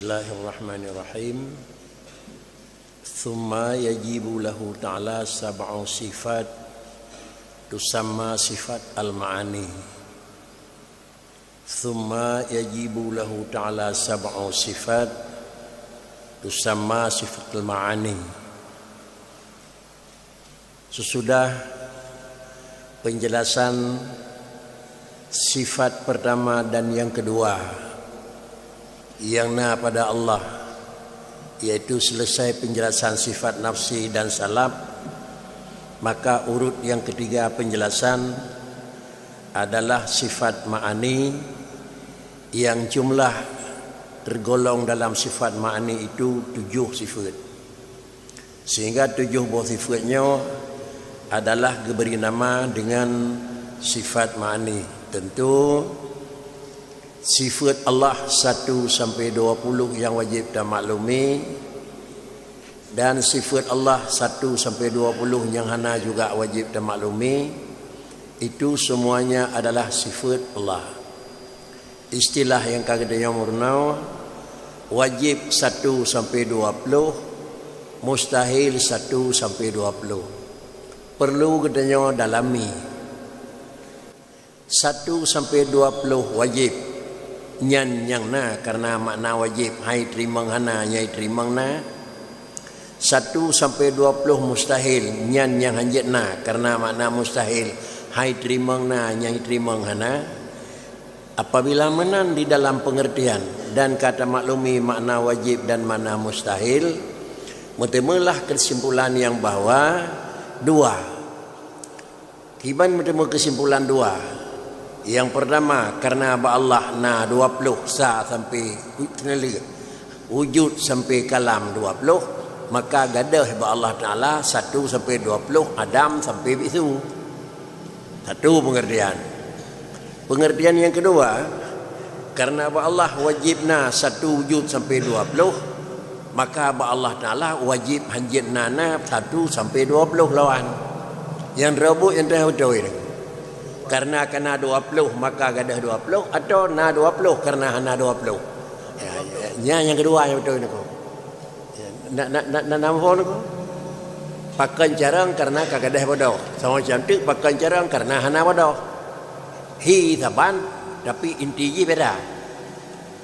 Bismillahirrahmanirrahim. Thumma yajibu lahu ta'ala sab'u sifat tusamma sifat al-ma'ani. Thumma yajibu lahu ta'ala sab'u sifat tusamma sifat al-ma'ani. Sesudah penjelasan sifat pertama dan yang kedua yang na pada Allah, yaitu selesai penjelasan sifat nafsi dan salab, maka urut yang ketiga penjelasan adalah sifat ma'ani, yang jumlah tergolong dalam sifat ma'ani itu 7 sifat, sehingga 7 buah sifatnya adalah diberi nama dengan sifat ma'ani. Tentu sifat Allah 1 sampai 20 yang wajib kita maklumi, dan sifat Allah 1 sampai 20 yang hana juga wajib kita maklumi. Itu semuanya adalah sifat Allah. Istilah yang kadang murnau, wajib 1 sampai 20, mustahil 1 sampai 20. Perlu kadang dalami. 1 sampai 20 wajib nyan yang na karena makna wajib, hai terima hana nyai terima na. 1 sampai 20 mustahil, nyan yang hanjit na karena makna mustahil, hai terima na nyai terima hana. Apabila menan di dalam pengertian dan kata maklumi makna wajib dan makna mustahil, bertemulah kesimpulan yang bahwa 2. Kiban bertemu kesimpulan 2. Yang pertama, karena Allah na 20 sa sampai wujud sampai kalam 20, maka gadah Allah Ta'ala 1 sampai 20, Adam sampai itu. Satu pengertian. Pengertian yang kedua, karena Allah wajibna 1 wujud sampai 20, maka Allah Ta'ala wajib hanjit nana 1 sampai 20 lawan. Yang rebut yang tahu ini. Karena 20 maka gadah 20, atau na 20 karena hana 20. Ya, yang kedua yang betul ni ko. Nak nampak ni ko. Pakai jarang karena kagadah bodoh. Sama cantik pakai jarang karena hana bodoh. Hi taban tapi intinya beda.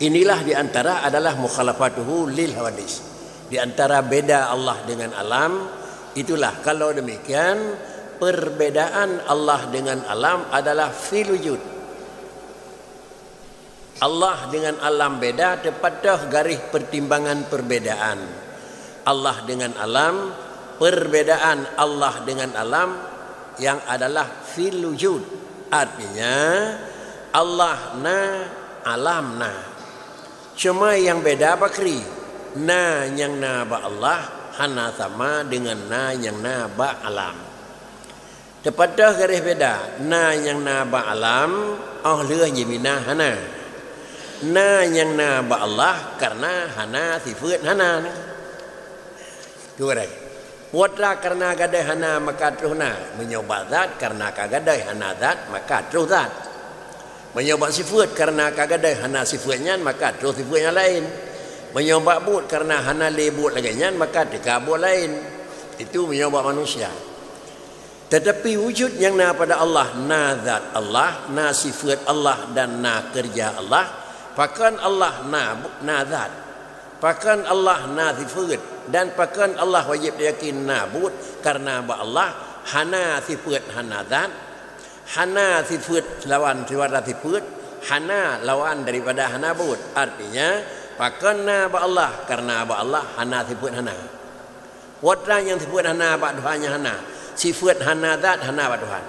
Inilah diantara adalah mukhalafatuhu lil hawadis. Di antara beda Allah dengan alam, itulah kalau demikian perbedaan Allah dengan alam adalah fil wujud. Allah dengan alam beda, tepat garis pertimbangan perbedaan. Allah dengan alam, perbedaan Allah dengan alam yang adalah fil wujud. Artinya Allah na, alam na. Cuma yang beda apa kri? Na yang na ba Allah hana sama dengan na yang na ba alam. Tepat garis beda. Na yang na ba alam, leh jemina hana. Na yang na ba Allah karena hana sifat hana. Dua dah. Watra karena gadai hana maka terus na. Menyoba zat karena kagadai hana zat maka terus zat. Menyoba sifat karena kagadai hana sifatnya maka terus sifatnya lain. Menyoba but karena hana lebut laganya maka dekabut lain. Itu menyoba manusia. Tetapi wujud yang na pada Allah, na zat Allah, na sifat Allah dan na kerja Allah. Pakan Allah na zat, pakan Allah na sifat, dan pakan Allah wajib diyakin na but karena ba Allah hana sifat hana zat, hana sifat lawan sifat, hana lawan daripada hana but. Artinya pakan na ba Allah karena ba Allah hana sifat hana. Watra yang sifat hana ba Tuhannya hana. Sifat hana zat hana ba Tuhan.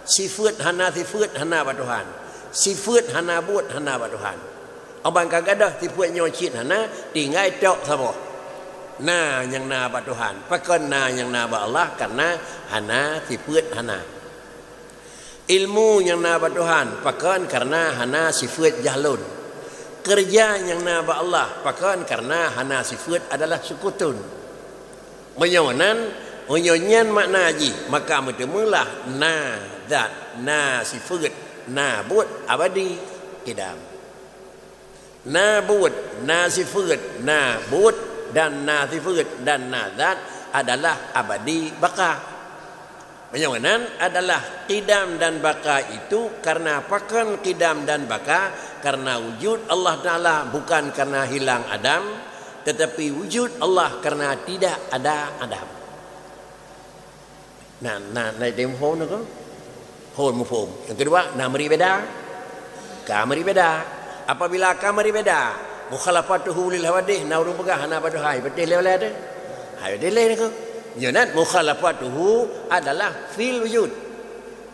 Sifat hana sifat hana ba Tuhan. Sifat hana but hana ba Tuhan. Abang kagadah sifat nyocit hana tinggal tok sama. Na yang na ba Tuhan. Pakan na yang na ba Allah karena hana sifat hana. Ilmu yang na ba Tuhan pakan karena hana sifat jahlun. Kerja yang na ba Allah pakan karena hana sifat adalah sukutun. Menyonan Onyonya makna haji, maka bertemulah na zat, na sifat, na but abadi kidam. Nabut, nasifut, nabut dan nasifut dan nazat adalah abadi baka. Menyenangkan adalah qidam dan baka itu karena apa kan qidam dan baka? Karena wujud Allah Ta'ala bukan karena hilang Adam, tetapi wujud Allah karena tidak ada Adam. Nah, dem hon ko. Hon mufhum. Yang kedua, namri beda. Kamari beda. Apabila kamari beda, mukhalafatuhu lil hawadih naurung pegah hana badu hai betul le ada. Hai betul le ko. Jangan mukhalafatuhu adalah fil wujud.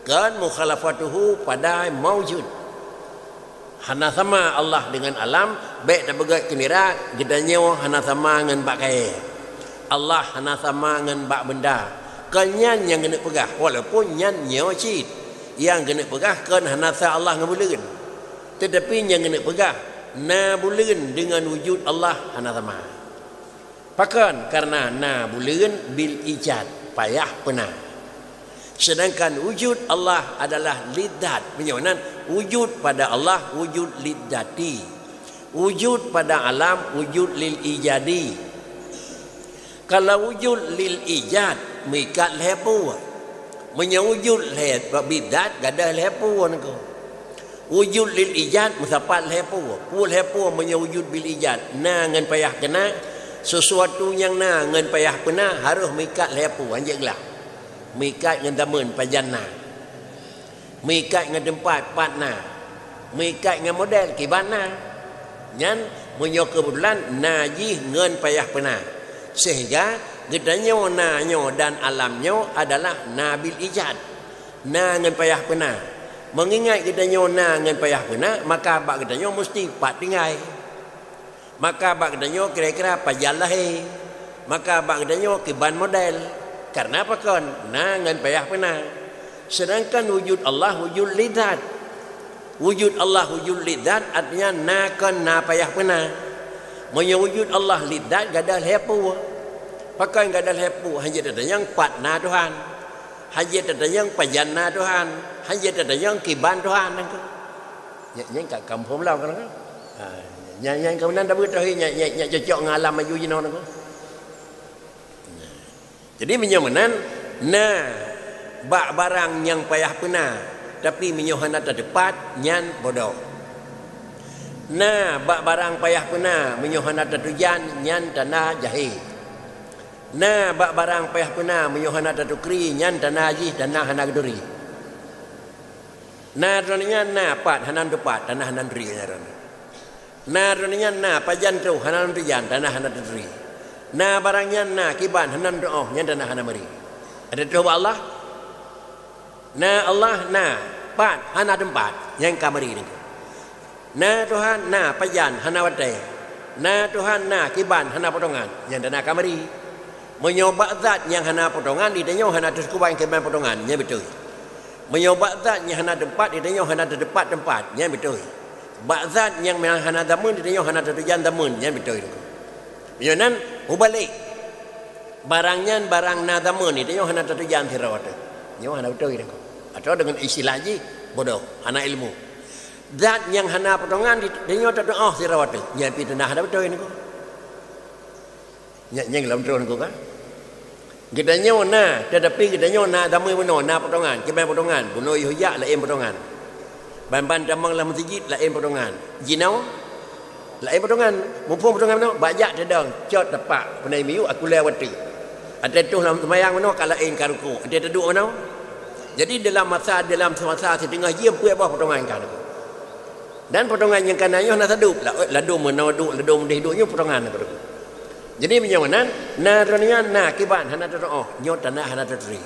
Kan mukhalafatuhu pada maujud. Hana sama Allah dengan alam, baik tak begat kenira, gedanya hana sama dengan bak kai. Allah hana sama dengan bak benda. Kenyan yang kena pegah, walaupun nyan nyawa cit. Yang kena pegah kan hana sa Allah ngebuleun. Tetapi yang kena pegah na buleun dengan wujud Allah hana sama. Pakan karena na buleun bil ijad, payah pernah. Sedangkan wujud Allah adalah lidat. Menyenangkan wujud pada Allah wujud lidati. Wujud pada alam wujud lil ijadi. Kalau wujud lil ijad mikat lepu. Menyewujud leh bidat gadah lepu nako. Wujud lil ijad musapat lepu. Pul lepu menyewujud bil ijad. Na ngan payah kena sesuatu yang na ngan payah kena harus mikat lepu anjek lah. Mikat dengan teman pajana. Mikat dengan tempat partna. Mikat dengan model kibana. Nyan punya kebetulan najih ngan payah pernah. Sehingga gedanya nanyo dan alamnya adalah nabil ijad. Na ngan payah pernah. Mengingat gedanya na ngan payah pernah, maka bak gedanya mesti pat tinggai. Maka bak gedanya kira-kira pajalahi. Maka bak gedanya kiban model. Karena apa kan? Nangan payah pernah. Sedangkan wujud Allah wujud lidat. Wujud Allah wujud lidat artinya nakan na payah pernah. Punya wujud Allah lidat gadah lepu. Pakai gadah lepu hanya ada yang pat na Tuhan. Hanya ada yang pajana Tuhan. Hanya ada yang kiban Tuhan. Yang kat kampung lah kan? Yang kemudian dah beritahu yang cocok ngalam maju jino kan? Jadi menyomanan bak barang yang payah pernah tapi menyohana terdepat nyan bodoh. Bak barang payah pernah menyohana tertujan nyan tanah jahil. Bak barang payah pernah menyohana tertukri nyan tanah jih tanah hana geduri. Roninya pat hanan depat tanah hanan duri roninya pajan tu hanan tujan tanah hanan duri. Barangnya kiban hanan doa nya dan hana mari. Ada doa Allah. Allah pat hana tempat yang kamari ni. Tuhan pajan hana wadai. Tuhan kiban hana potongan yang dan kamari. Menyoba zat yang hana potongan ditanya hana terus kubang kiban potongan nya betul. Menyoba zat yang hana tempat ditanya hana terdepat tempat nya betul. Bak zat yang hana damun ditanya hana tertujan damun nya betul. Yonan ubalik barangnya barang nadamun ni tengok hana tertujan tirawat. Nyo hana betul ni. Atau dengan istilah ji bodoh hana ilmu. Zat yang hana potongan tengok terdoa tirawat. Nya pi tanah hana betul ni ko. Nya dalam drone ko kan. Kita nyona tetapi kita nyona damu meno na potongan, keban potongan, buno yoyak lain potongan. Ban-ban damang dalam masjid lain potongan. Jinau lain potongan, mumpung potongan mana? Bajak tedang, cot tepak, penai miu aku lewat tu. Ada tu dalam semayang mana? Kalau lain karuku, ada teduk mana? Jadi dalam semasa setengah jam pun apa potongan kan? Dan potongan yang kanannya nak sedup, ladum mana duk, ladum dihidupnya potongan aku. Jadi macam mana? Roninya kiban hana terdoa, nyot tanah hana terteri.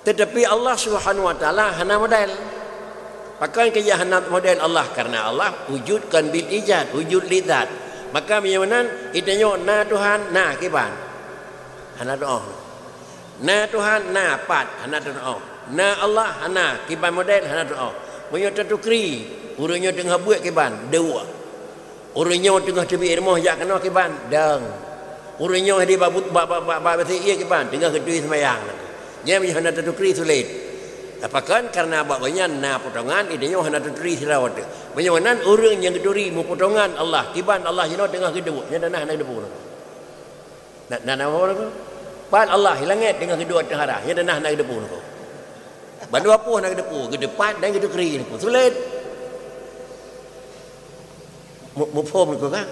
Tetapi Allah Subhanahu Wa Taala hana model. Pakai kejahanat model Allah karena Allah wujudkan bil ijad, wujud lidat. Maka macam mana? Itanya Tuhan kiban. Hana doa. Tuhan pat hana doa. Allah hana kiban model hana doa. Punya tertukri, urunnya tengah buat kiban, dua. Urunnya tengah tebi rumah jak kena kiban, dang. Urunnya di babut bab ia kiban, tengah kedui semayang. Nya hana tertukri sulit. Apakah karena bagainya na potongan idenya hana tuturi sirawat. Menyawanan orang yang tuturi mu potongan Allah, tiban Allah jino tengah kedua, nya danah na depu. Na apa ko? Pan Allah hilangnya tengah kedua tahara, nya danah na depu ko. Bandu apa na depu, gedepan dan gedu keri ko. Sulit. Mu pom ko ka?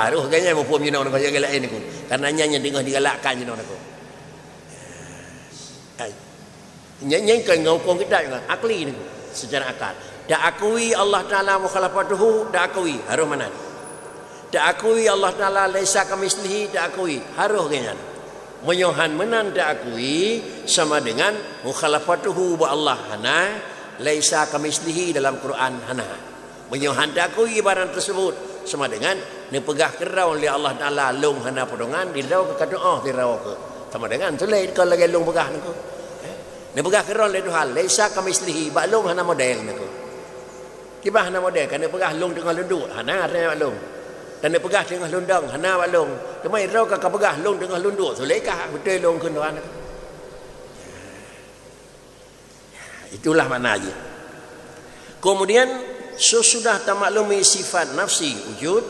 Aduh kayaknya mu pom jino ko jaga lain ko. Karena nya tengah digalakkan jino ko. Nyanyi kan ngokong kita dengan akli ni secara akal. Dak akui Allah Taala mukhalafatuhu, dak akui harus mana? Dak akui Allah Taala laisa kamislihi, dak akui harus kenyan. Menyohan menan dak akui sama dengan mukhalafatuhu ba Allah hana laisa kamislihi dalam Quran hana. Menyohan dak akui barang tersebut sama dengan ni pegah kerau oleh Allah Taala long hana podongan di lau ke doa di lau ke. Sama dengan sulit kalau lagi long pegah ni ko. Ni pegah keron le Tuhan laisa kamislihi baklung hana model niku. Kibah hana model kan ni pegah lung tengah lunduk hana artinya baklung. Dan ni pegah tengah lundang hana baklung. Kemai rau ka pegah lung tengah lunduk sulekah betul lung kun Tuhan. Itulah maknanya. Kemudian sesudah tamaklumi sifat nafsi wujud,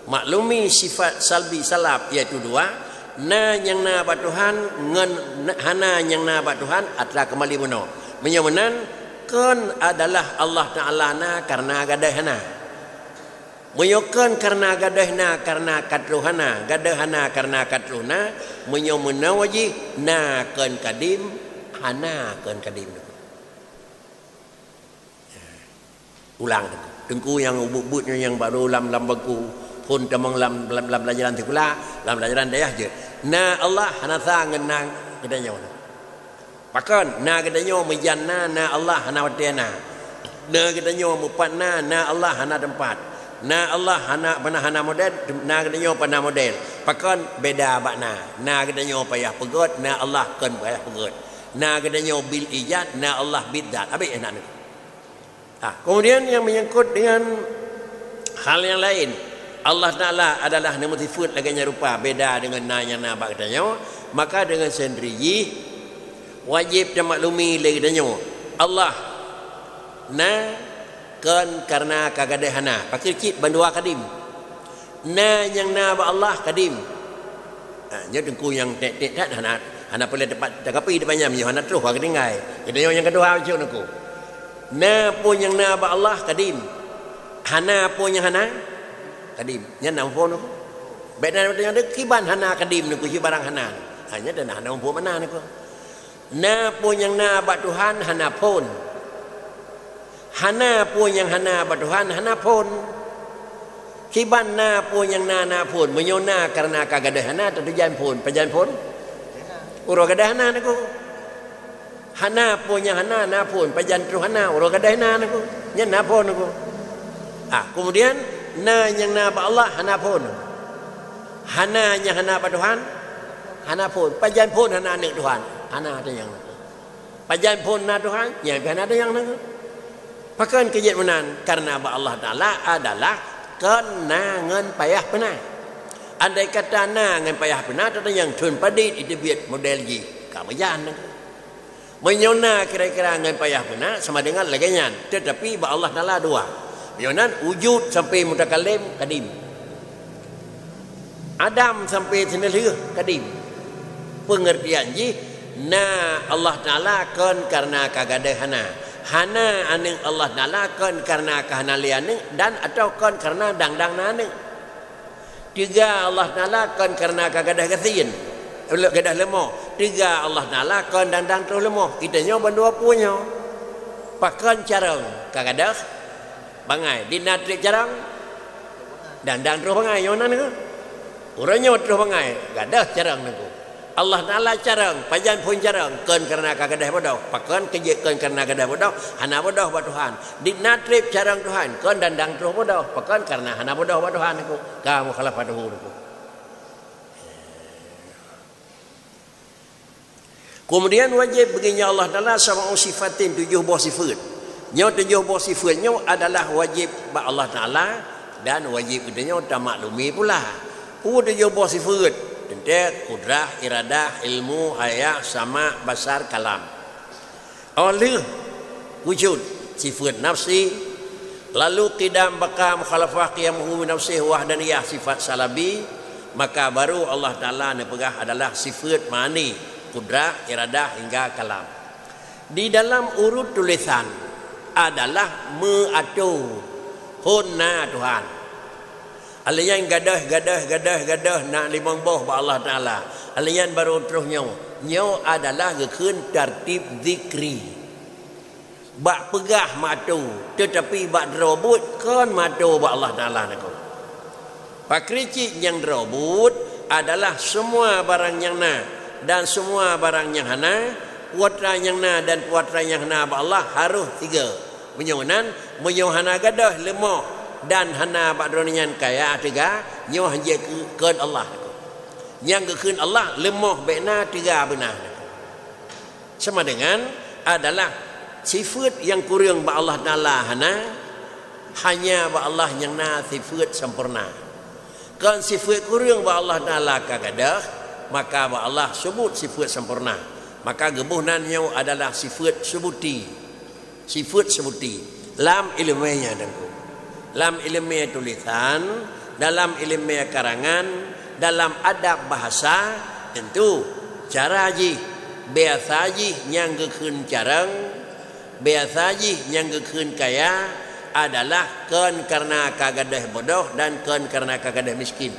maklumi sifat salbi salab iaitu dua. Na yang na ba Tuhan ngan hana yang na ba Tuhan adalah kembali benar. Menyamanan kan adalah Allah Taala na karena gadah hana. Menyokan karena gadah na karena katruhana, gadah hana karena katruhna, menyamana wajib na kan kadim hana kan kadim. Ulang tengku yang ubut-ubutnya yang baru lam baku pun temang lam pelajaran tikula, lam pelajaran dayah je. Na Allah hana sa ngenang kedanya. Pakan na kedanya menjanna na Allah hana wadena. Na kedanya mupatna na Allah hana tempat. Na Allah hana hana model, na kedanya pana model. Pakan beda bakna. Na kedanya payah pegot, na Allah kan payah pegot. Na kedanya bil ijad, na Allah bidat. Habis enak ni. Kemudian yang menyangkut dengan hal yang lain. Allah Ta'ala adalah nama sifat laganya rupa beda dengan nanya nama katanya, maka dengan sendiri wajib maklumi lagi katanya Allah na kan karena kagadehana pakai cip bandua kadim na yang na ba Allah kadim nya dengku yang tek tak hana boleh dapat takapi depannya hana terus wa kedengai katanya yang kedua macam aku na pun yang na ba Allah kadim hana pun yang hana kadim nya nang phone ko beda dengan de kiban hana kadim ni ko si barang hana hanya dan hana umpo mana ni ko na pun yang na ba Tuhan hana pun hana pun yang hana ba Tuhan hana pun kiban na pun yang na pun menyona karena kagadah hana tertujan pun pajan pun uro gadah hana ni ko hana pun yang hana na pun pajan tu hana uro gadah hana ni ko nya na pun ni ko kemudian na yang na ba Allah hana pun hana yang hana ba Tuhan hana pun pajan pun hana nek Tuhan hana ada yang pajan pun na Tuhan yang hana ada yang nak pakan kejat menan karena ba Allah Taala adalah kena ngan payah pernah andai kata na ngan payah pernah ada yang tun padit itu biat model ji kamayan menyona kira-kira ngan payah pernah sama dengan lagian tetapi ba Allah Taala dua Yonan wujud sampai mutakalim kadim. Adam sampai senelih kadim. Pengertian ji na Allah Taala kan karena kagadah hana. Hana aning Allah Taala kan karena kehanalian dan atau kan karena dang-dang nane. Tiga Allah Taala kan karena kagadah kasin. Gadah lemah. Tiga Allah Taala kan dang-dang terus lemah. Kitanya bandua punya. Pakan carang kagadah bangai di natrik jarang dan terus bangai yonan ke urangnya terus bangai gadah jarang niku Allah Taala jarang pajan pun jarang kan karena kagadah bodoh pakan kejekan karena kagadah bodoh hana bodoh ba Tuhan di natrik jarang Tuhan kan dan terus bodoh pakan karena hana bodoh ba Tuhan niku kamu khalafatuhu niku. Kemudian wajib baginya Allah Taala sama sifatin 7 buah sifat. Nya 7 buah sifatnya adalah wajib bagi Allah Taala dan wajib kedanya maklumi pula. 7 buah sifat tentang kudrah, iradah, ilmu, haya, sama, basar, kalam. oleh wujud sifat nafsi, lalu qidam baqa mukhalafah qiyamuhu nafsi wahdaniyah sifat salabi, maka baru Allah Ta'ala nepegah adalah sifat ma'ani, kudrah, iradah hingga kalam. Di dalam urut tulisan adalah me'atu hunna Tuhan. Alian gadah nak limang boh ba Allah Ta'ala. Alian baru terus nyaw adalah gekun tertib zikri. Bak pegah matu, tetapi bak derobut kan matu ba Allah Ta'ala nak. Pakricik yang derobut adalah semua barang yang na dan semua barang yang hana, puatra yang na dan puatra yang hana ba Allah harus tiga. Menyonan hana gadah lemah dan hana bakdronian kaya tiga nyoh je ke Allah. Yang ke Allah lemah bekna tiga benar. Sama dengan adalah sifat yang kurang ba Allah Ta'ala hana, hanya ba Allah yang na sifat sempurna. Kan sifat kurang ba Allah Ta'ala kagadah, maka ba Allah sebut sifat sempurna. Maka gebuhnan nyaw adalah sifat sebuti. Sifat sebuti lam ilmiahnya dengku. Dalam ilmiah tulisan, dalam ilmiah karangan, dalam adab bahasa, tentu cara ji biasa ji yang gekun carang, biasa ji yang gekun kaya adalah kan karena kagadah bodoh dan kan karena kagadah miskin.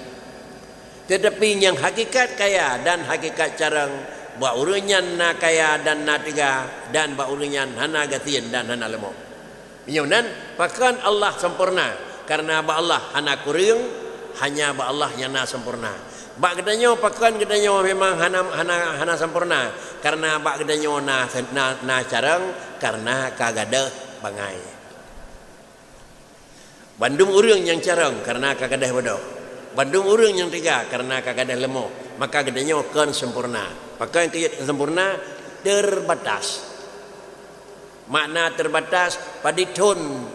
Tetapi yang hakikat kaya dan hakikat carang, ba urunyan na kaya dan na tiga, dan ba urunyan hana gatian dan hana lemah. Menyunan pakan Allah sempurna karena ba Allah hana kurang, hanya ba Allah yang na sempurna. Ba gedanyo pakan gedanyo memang hana sempurna karena ba gedanyo na carang karena kagadah bangai. Bandung urang yang carang karena kagadah bodoh. Bandung urang yang tiga karena kagadah lemah. Maka gedanyo kan sempurna. Pakan yang sempurna terbatas. Makna terbatas pada tun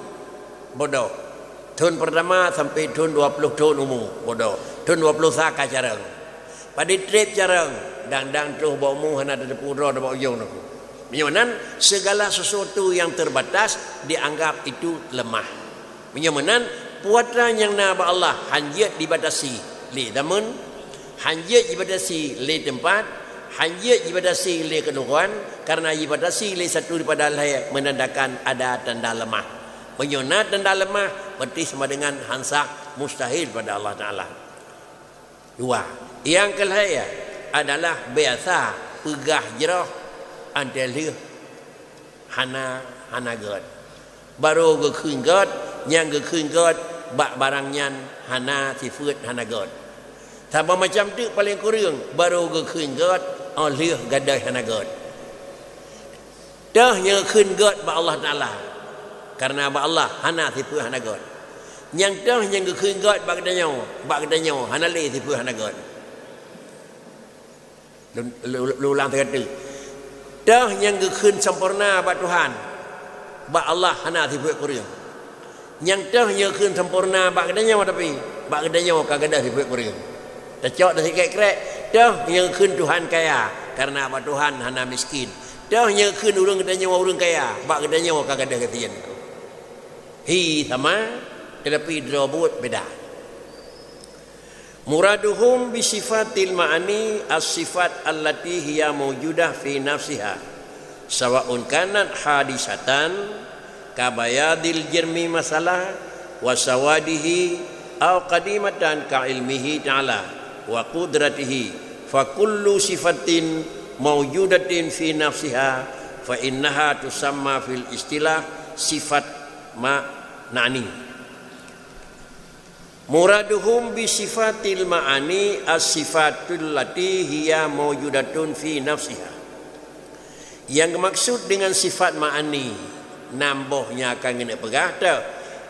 bodoh. Tun pertama sampai tun 20 tun umum bodoh. Tun 20 saka carang. Pada trip carang dang terus bawa mu hana ada pura ada bawa jauh aku. Menyonan segala sesuatu yang terbatas dianggap itu lemah. Menyonan puatra yang na ba Allah hanjat dibatasi li damun, hanjat dibatasi li tempat, hanya ibadasi le kedudukan, karena ibadasi le satu daripada layak menandakan ada tanda lemah. Menyonat tanda lemah berarti sama dengan hansak mustahil pada Allah Ta'ala. Dua. Yang kelaya adalah biasa pegah jerah antara hana god. Baru gekun god, yang gekun god bak barangnya hana sifat hana god. Sama macam tu paling kurang baru gekun god oleh gadah hana god. Dah yang gekun god ba Allah Ta'ala karena ba Allah hana sifat hana god. Yang dah yang gekun god bak gedanyo hana le sifat hana god. Ulang kata. Dah yang gekun sempurna ba Tuhan ba Allah hana sifat kurang. Yang dah yang gekun sempurna ba gedanyo tapi ba gedanyo kagadah sifat kurang. Tercok dah sikit krek. Dah yang gekun Tuhan kaya karena ba Tuhan hana miskin. Dah yang gekun urang gedanyo urang kaya ba gedanyo kagadah gatian. Hi sama tetapi derobot beda. Muraduhum bi sifatil ma'ani as-sifat allati hiya mawjudah fi nafsiha sawa'un kanat hadisatan kabayadil jirmi masalah wa sawadihi aw qadimatan ka ilmihi ta'ala wa qudratihi fa kullu sifatin mawjudatin fi nafsiha fa innaha tusamma fil istilah sifat ma'nani. Muraduhum bi sifatil ma'ani as-sifatul lati hiya mawjudatun fi nafsiha. Yang maksud dengan sifat ma'ani nambahnya akan kena pegah tak.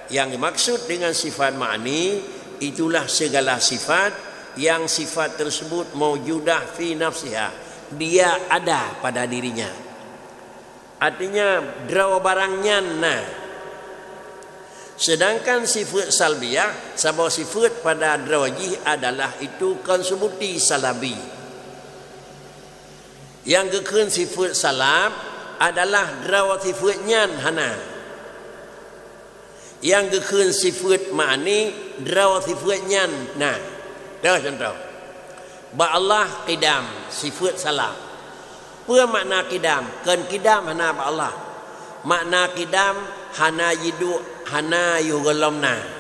Yang maksud dengan sifat ma'ani itulah segala sifat yang sifat tersebut mawjudah fi nafsiha. Dia ada pada dirinya. Artinya draw barangnya nah. Sedangkan sifat salbiyah sebuah sifat pada drawajih adalah itu konsubuti salabi. Yang gekun sifat salab adalah draw sifatnya hana. Yang gekun sifat ma'ani draw sifatnya nah. Dah contoh. Ba Allah qidam sifat salam. Apa makna qidam? Kan qidam hana ba Allah. Makna qidam hana yidu hana yugalamna.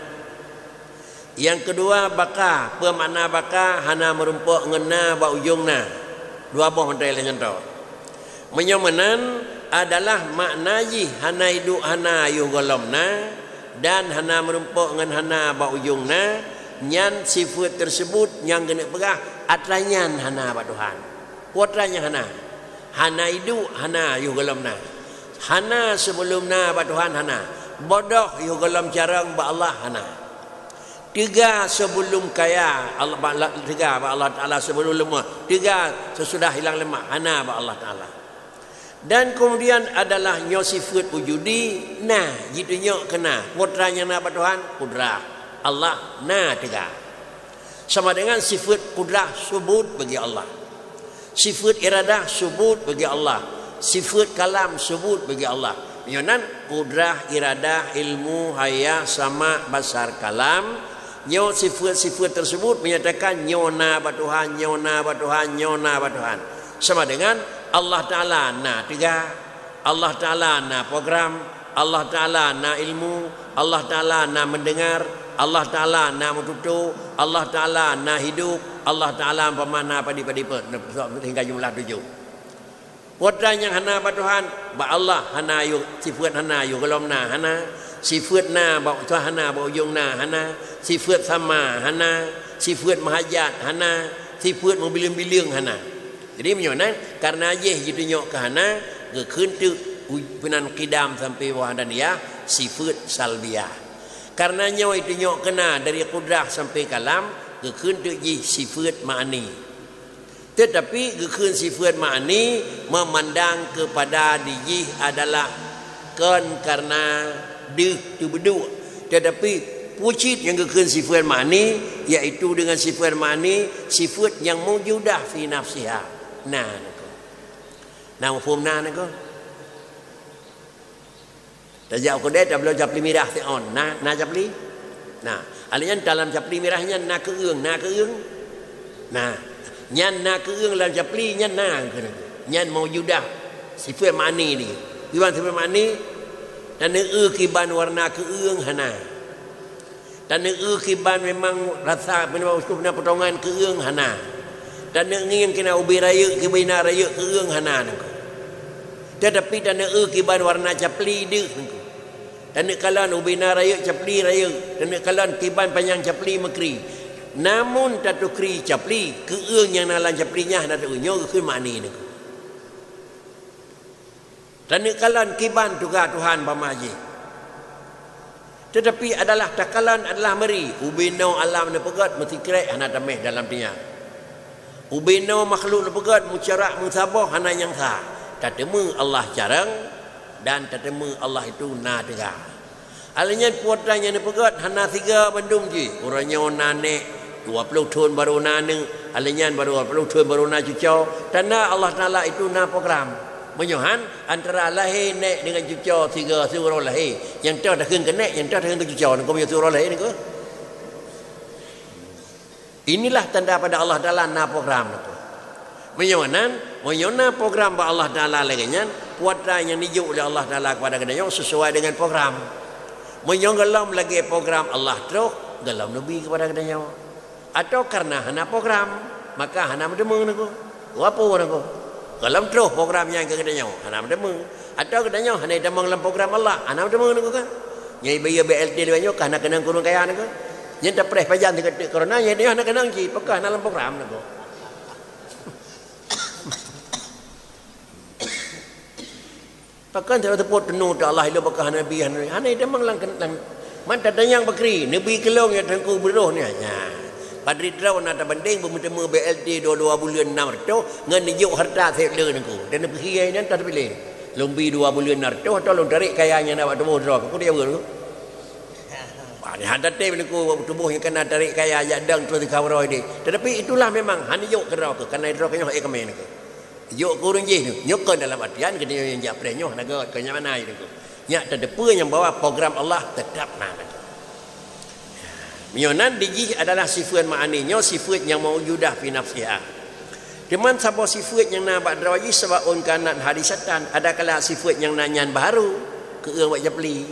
Yang kedua baka, apa makna baka? Hana merumpuk ngena ba ujungna. Dua boh hentai lain contoh. Menyomanan adalah makna yi hana hidup hana yugalamna dan hana merumpuk ngan hana ba ujungna. Nyan sifat tersebut yang kena perah atlanyan hana ba Tuhan. Kuatranya hana. Hana hidup hana yugalamna. Hana sebelumna ba Tuhan hana. Bodoh yugalam carang ba Allah hana. Tiga sebelum kaya Allah tiga ba Allah Taala sebelum lemah, tiga sesudah hilang lemah hana ba Allah Taala. Dan kemudian adalah nyo sifat wujudi nah gitu nyo kena putranya na ba Tuhan kudrah Allah nah tiga sama dengan sifat kudrah subut bagi Allah, sifat iradah subut bagi Allah, sifat kalam subut bagi Allah. Yonan kudrah iradah ilmu haya sama basar kalam. Nyo sifat-sifat tersebut menyatakan nyona ba Tuhan, nyona ba Tuhan, nyona ba Tuhan. Sama dengan Allah Ta'ala na tiga, Allah Ta'ala na program, Allah Ta'ala na ilmu, Allah Ta'ala na mendengar, Allah Ta'ala na menutup, Allah Ta'ala na hidup, Allah Ta'ala pemana padi-padi hingga jumlah 7. Putra yang hana ba Tuhan, ba Allah hana yu sifat hana yu golomna hana, sifat na ba Tuhan hana ba ujungna hana, sifat sama hana, sifat mahajat hana, sifat mobil-biling hana. Jadi menyonan karena je gitu nyok ke hana ke kentu penan qidam sampai wahdaniyah sifat salbiyah. Karena nyok itu nyok kena dari kudrah sampai kalam ke kentu je sifat ma'ani. Tetapi gekun sifat ma'ani memandang kepada dijih adalah karena dih tu berdua. Tetapi wujud yang gekun sifat ma'ani iaitu dengan sifat ma'ani sifat yang mewujudah fi nafsiha. Nah, mafhum nako. Tajak ko deh tablo japli mirah ti on. Na japli. Nah, alian dalam japli mirahnya na keung. Nah, nyan na keung dalam japli nyan na. Nyan mewujudah sifat ma'ani ni. Kiban sifat ma'ani dan kiban warna keung hana. Dan kiban memang rasa memang usupna potongan keung hana. Dan yang kena ubi raya kibina raya keung hana nako. Tetapi dan kiban warna capli dia nako. Dan kalan ubina raya capli raya, dan kalan kiban panjang capli mekri. Namun tatu kri capli keung yang nalan caplinya ndak unyo ke mani nako. Dan kalan kiban juga Tuhan pamaji. Tetapi adalah takalan adalah meri ubino alam ne pegat mesti krek hana tameh dalam dia. Ubino makhluk ne pegat mucarak musabah hana yang sah. Tatemu Allah jarang dan tatemu Allah itu na tega. Alanya puatanya ne pegat hana 3 bandum ji. Orangnya nane 20 tahun baru nane, alanya baru 20 tahun baru na cucau. Tanda Allah Taala itu na program. Menyohan antara lahir nek dengan cucau 3 suruh lahir. Yang tu dah kena nek, yang tu dah kena cucau. Kau punya suruh lahir ni ke? Inilah tanda pada Allah Taala na program tu. Menyonan program ba Allah Taala laginya puatra yang dijuk oleh Allah Taala kepada kedanya sesuai dengan program. Menyogalam lagi program Allah terus dalam nabi kepada kedanya. Atau karena hana program maka hana mendemung nako. Apa nako? Dalam terus program yang kedanya hana mendemung. Atau kedanya hana demung dalam program Allah hana mendemung nako kan. Nyai bayar BLT banyak karena kena kurung kaya nako. Yang tak pernah pajan dekat corona yang dia nak kenang ji pekah dalam program nako. Pakan tidak teput penuh tak Allah itu pekah Nabi hana itu memang lang man tadanyang bakri Nabi kelong yang tengku beruh ni nya. Padri trau nak banding bertemu BLT 2 bulan 6 tu ngan nijuk harta sekler nako. Dan pergi ni tak pilih. Lumbi 2 bulan 6 tu atau lu tarik kayanya nak bertemu draw. Aku dia beru. Ni hadat teh aku tubuh yang kena tarik kaya jadang terus dikawroi dia. Tetapi itulah memang hanijuk kerau ke karena draw kanya ek main ke. Yuk kurung je tu. Nyokon dalam artian kena yang jak prenyoh naga ke mana itu. Nya terdepa yang bawa program Allah tetap nak. Mionan diji adalah sifat ma'aninya sifat yang maujudah fi nafsiha. Cuman siapa sifat yang nak bak daraji sebab on kanan hadisatan ada kala sifat yang nanyan baru ke wak japli.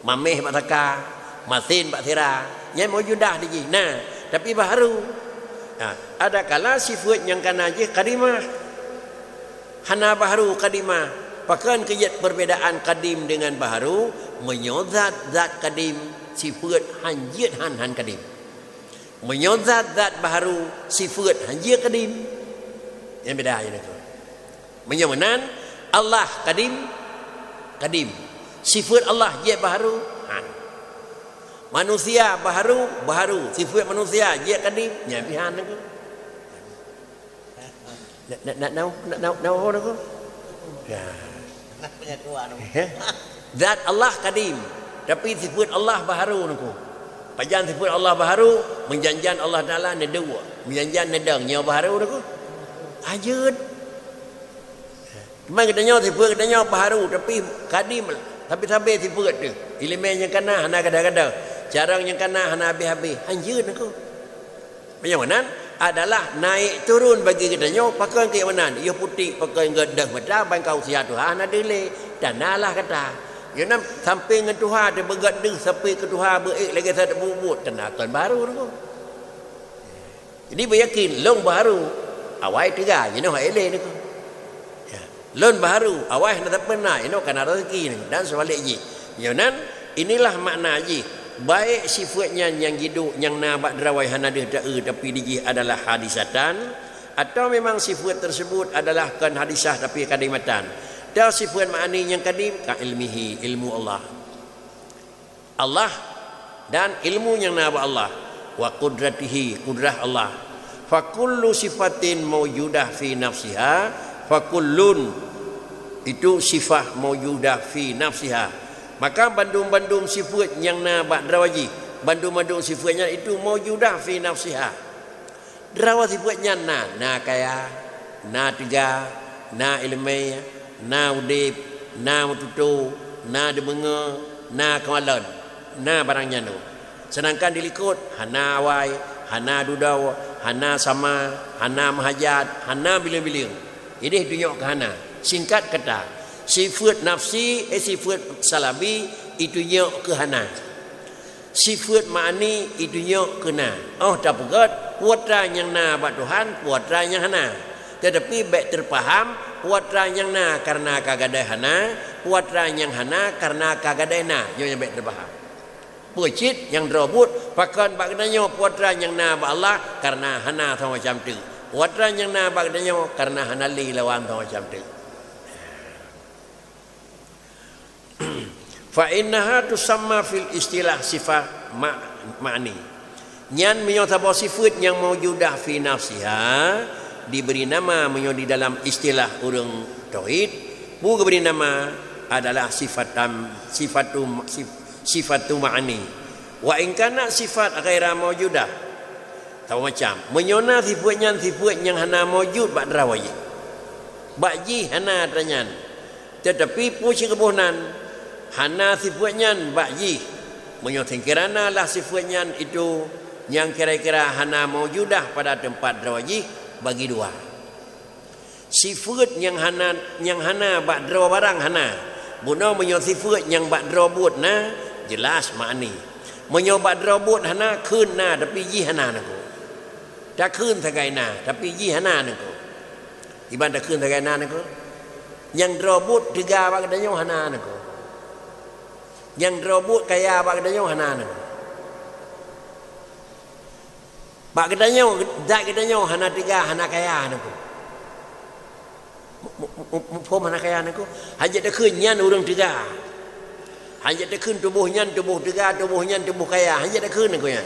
Mameh bak taka, masin bak sira. Yang maujudah diji. Nah, tapi baru. Nah, ada kala sifat yang kana je kadimah. Hana baharu kadimah. Pakan kejat perbedaan kadim dengan baharu menyozat zat kadim sifat hanjit han kadim. Menyozat zat baharu sifat hanjit kadim. Yang beda ini tu. Menyemenan Allah kadim. Sifat Allah je baharu han. Manusia baharu. Sifat manusia je kadim. Yang pihan tu. Nak aku? Ya. Punya tua tu. Zat Allah kadim, tapi sifat Allah baharu aku. Pajan sifat Allah baharu, menjanjian Allah Taala nedua, menjanjian nedang nya baharu aku. Ajud. Cuma katanya sifat katanya baharu tapi kadim, tapi sampai sifat tu. Elemen yang kana hana kadang-kadang, jarang yang kana hana habis-habis. Anjud aku. Bagaimana? Adalah naik turun bagi katanya pakai ke mana ia putih pakai gedah mata bangkau sia Tuhan ada le dan nalah kata ya nam sampai dengan Tuhan dia bergaduh sampai ke Tuhan berik lagi tak bubut tenakan baru tu jadi beryakin long baru awai tiga you know ele ni ya lon baru awai nak pernah you know kana rezeki ni dan sebaliknya ya nan inilah makna ji baik sifatnya yang hidup yang nabat derawai hanada tapi diji adalah hadisatan atau memang sifat tersebut adalah kan hadisah tapi kadimatan dan sifat ma'ani yang kadim ka ilmihi ilmu Allah dan ilmu yang nabat Allah wa qudratihi qudrah Allah fa kullu sifatin mawjudah fi nafsiha fa kullun itu sifat mawjudah fi nafsiha. Maka bandung-bandung sifat yang na bak darawaji, bandung-bandung sifatnya itu maujudah fi nafsiha. Darawa sifatnya na kaya, na tiga, na ilmai, na udip, na mututu, na demenga, na kemalan, na barangnya tu. Sedangkan dilikut hana awai, hana dudau, hana sama, hana mahajat, hana bila-bila. Ini tunjuk ke hana. Singkat kata sifat nafsi sifat salabi itu nyok ke hana. Sifat ma'ani itu nyok ke na. Oh tak pegat puatra yang na bak Tuhan puatra yang hana. Tetapi baik terpaham puatra yang na karena kagadai hana, puatra yang hana karena kagadai na. Yang baik terpaham. Pecit yang drobut pakan bak kedanya puatra yang na bak Allah karena hana sama macam tu. Puatra yang na bak kedanya karena hana li lawan sama macam tu. Fa innaha tusamma fil istilah sifat ma'ni. Nyan menyatakan sifat yang maujudah fi nafsiha diberi nama di dalam istilah orang tauhid, bukan beri nama adalah sifatu ma'ni. Wa in kana sifat ghaira maujudah. Tahu macam menyona sifat yang hana maujud bak darawi. Bak ji hana tanyan. Tetapi puji kebunan hana sifatnya bakji menyatakan kerana lah sifatnya itu yang kira-kira hana maujudah pada tempat darawaji bagi dua sifat yang hana bak darawa barang hana guna menyatakan sifat yang bak darawa buat na jelas makni menyatakan bak darawa buat hana kun na tapi ji hana naku tak kun sagai na tapi ji hana naku ibadah kun sagai na naku yang darawa buat tiga bak danyo hana naku yang robot kaya bak kedanya hana. Bak kedanya dak kedanya hana tiga hana kaya naku. Pom hana kaya naku. Hajat dak nyan urang tiga. Hajat dak tubuhnya tubuh tiga tubuhnya tubuh kaya. Hajat dak naku ya.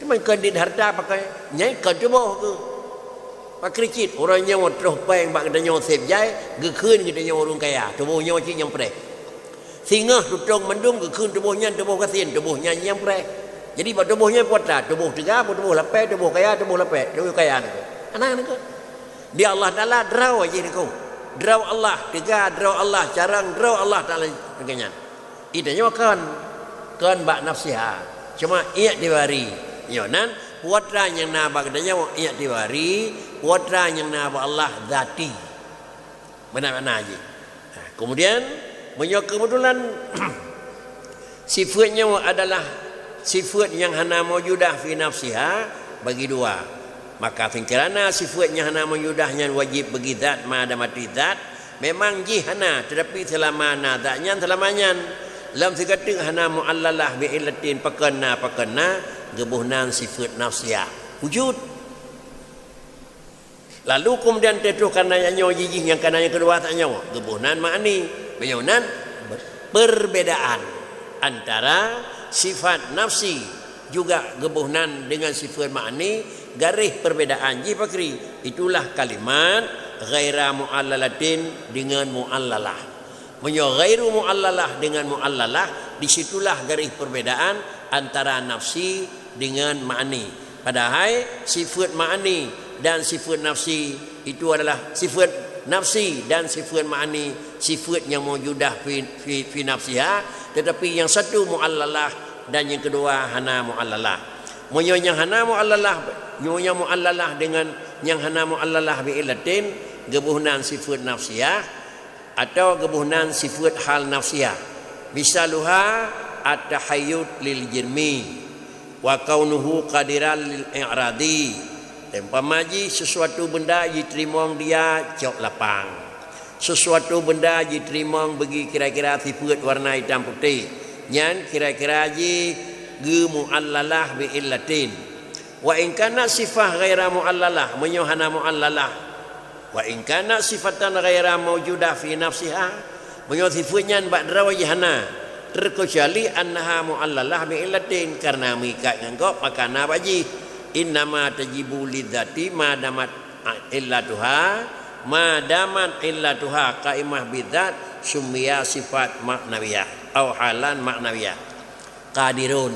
Cuma kredit harta pakai nyai ke tubuh ke. Pak kricit orangnya terus peng bak kedanya sep jai gekeun kedanya urang kaya. Tubuhnya cik yang prek. Singa tutung mendung ke kun tubuhnya tubuh kasin tubuhnya yang prek. Jadi buat tubuhnya putra tubuh tiga tubuh lapet tubuh kaya tubuh lapet tubuh kaya ni. Anak ni ke. Dia Allah Ta'ala draw aja kau. Draw Allah, tiga draw Allah, carang draw Allah Ta'ala dengannya. Idanya kan bak nafsiha. Cuma ia diwari. Yonan putra yang nabak adanya ia diwari, putra yang nabak Allah zati. Benar-benar aja. Kemudian kebetulan sifatnya adalah sifat yang hana mawjudah fi nafsiha bagi dua. Maka kerana sifatnya hana mawjudahnya wajib bagi zat madamati zat memang jihana tetapi selama nazatnya selamanya lam segating hana muallalah bi illatin pakana gebuhnan sifat nafsiyah wujud. Lalu kemudian tetuh karena yang jijih yang karena yang kedua tak nyawa gebuhnan ma'ani bayunan perbedaan antara sifat nafsi juga gebuhnan dengan sifat ma'ani garis perbedaan ji pakri. Itulah kalimat ghaira mu'allalatin dengan mu'allalah. Ghairu mu'allalah dengan mu'allalah, disitulah garis perbedaan antara nafsi dengan ma'ani. Padahal sifat ma'ani dan sifat nafsi itu adalah sifat nafsi dan sifat ma'ani sifat yang mawjudah fi nafsiha, tetapi yang satu mu'allalah dan yang kedua hana mu'allalah. Yang hana mu'allalah, yang mu'allalah dengan yang hana mu'allalah bi illatin gebuhnan sifat nafsiyah atau gebuhnan sifat hal nafsiyah. Misaluha at-tahayyud lil jirmi wa kaunuhu qadiran lil i'radi. Tempamaji sesuatu benda diterima dia cok lapang. Sesuatu benda diterima bagi kira-kira sifat warna hitam putih. Nyan kira-kira ji ge mu'allalah bi illatin. Wa in kana sifah ghaira mu'allalah, menyuhana mu'allalah. Wa in kana sifatan ghaira mawjudah fi nafsiha, menyo sifatnya ba'dra wajhana, terkecuali annaha mu'allalah bi illatin, karena mikat ngangkop maka na baji innama tajibu lidzati madamat illatuha qaimah bidzat summiya sifat maknawiyah au halan maknawiyah. Qadirun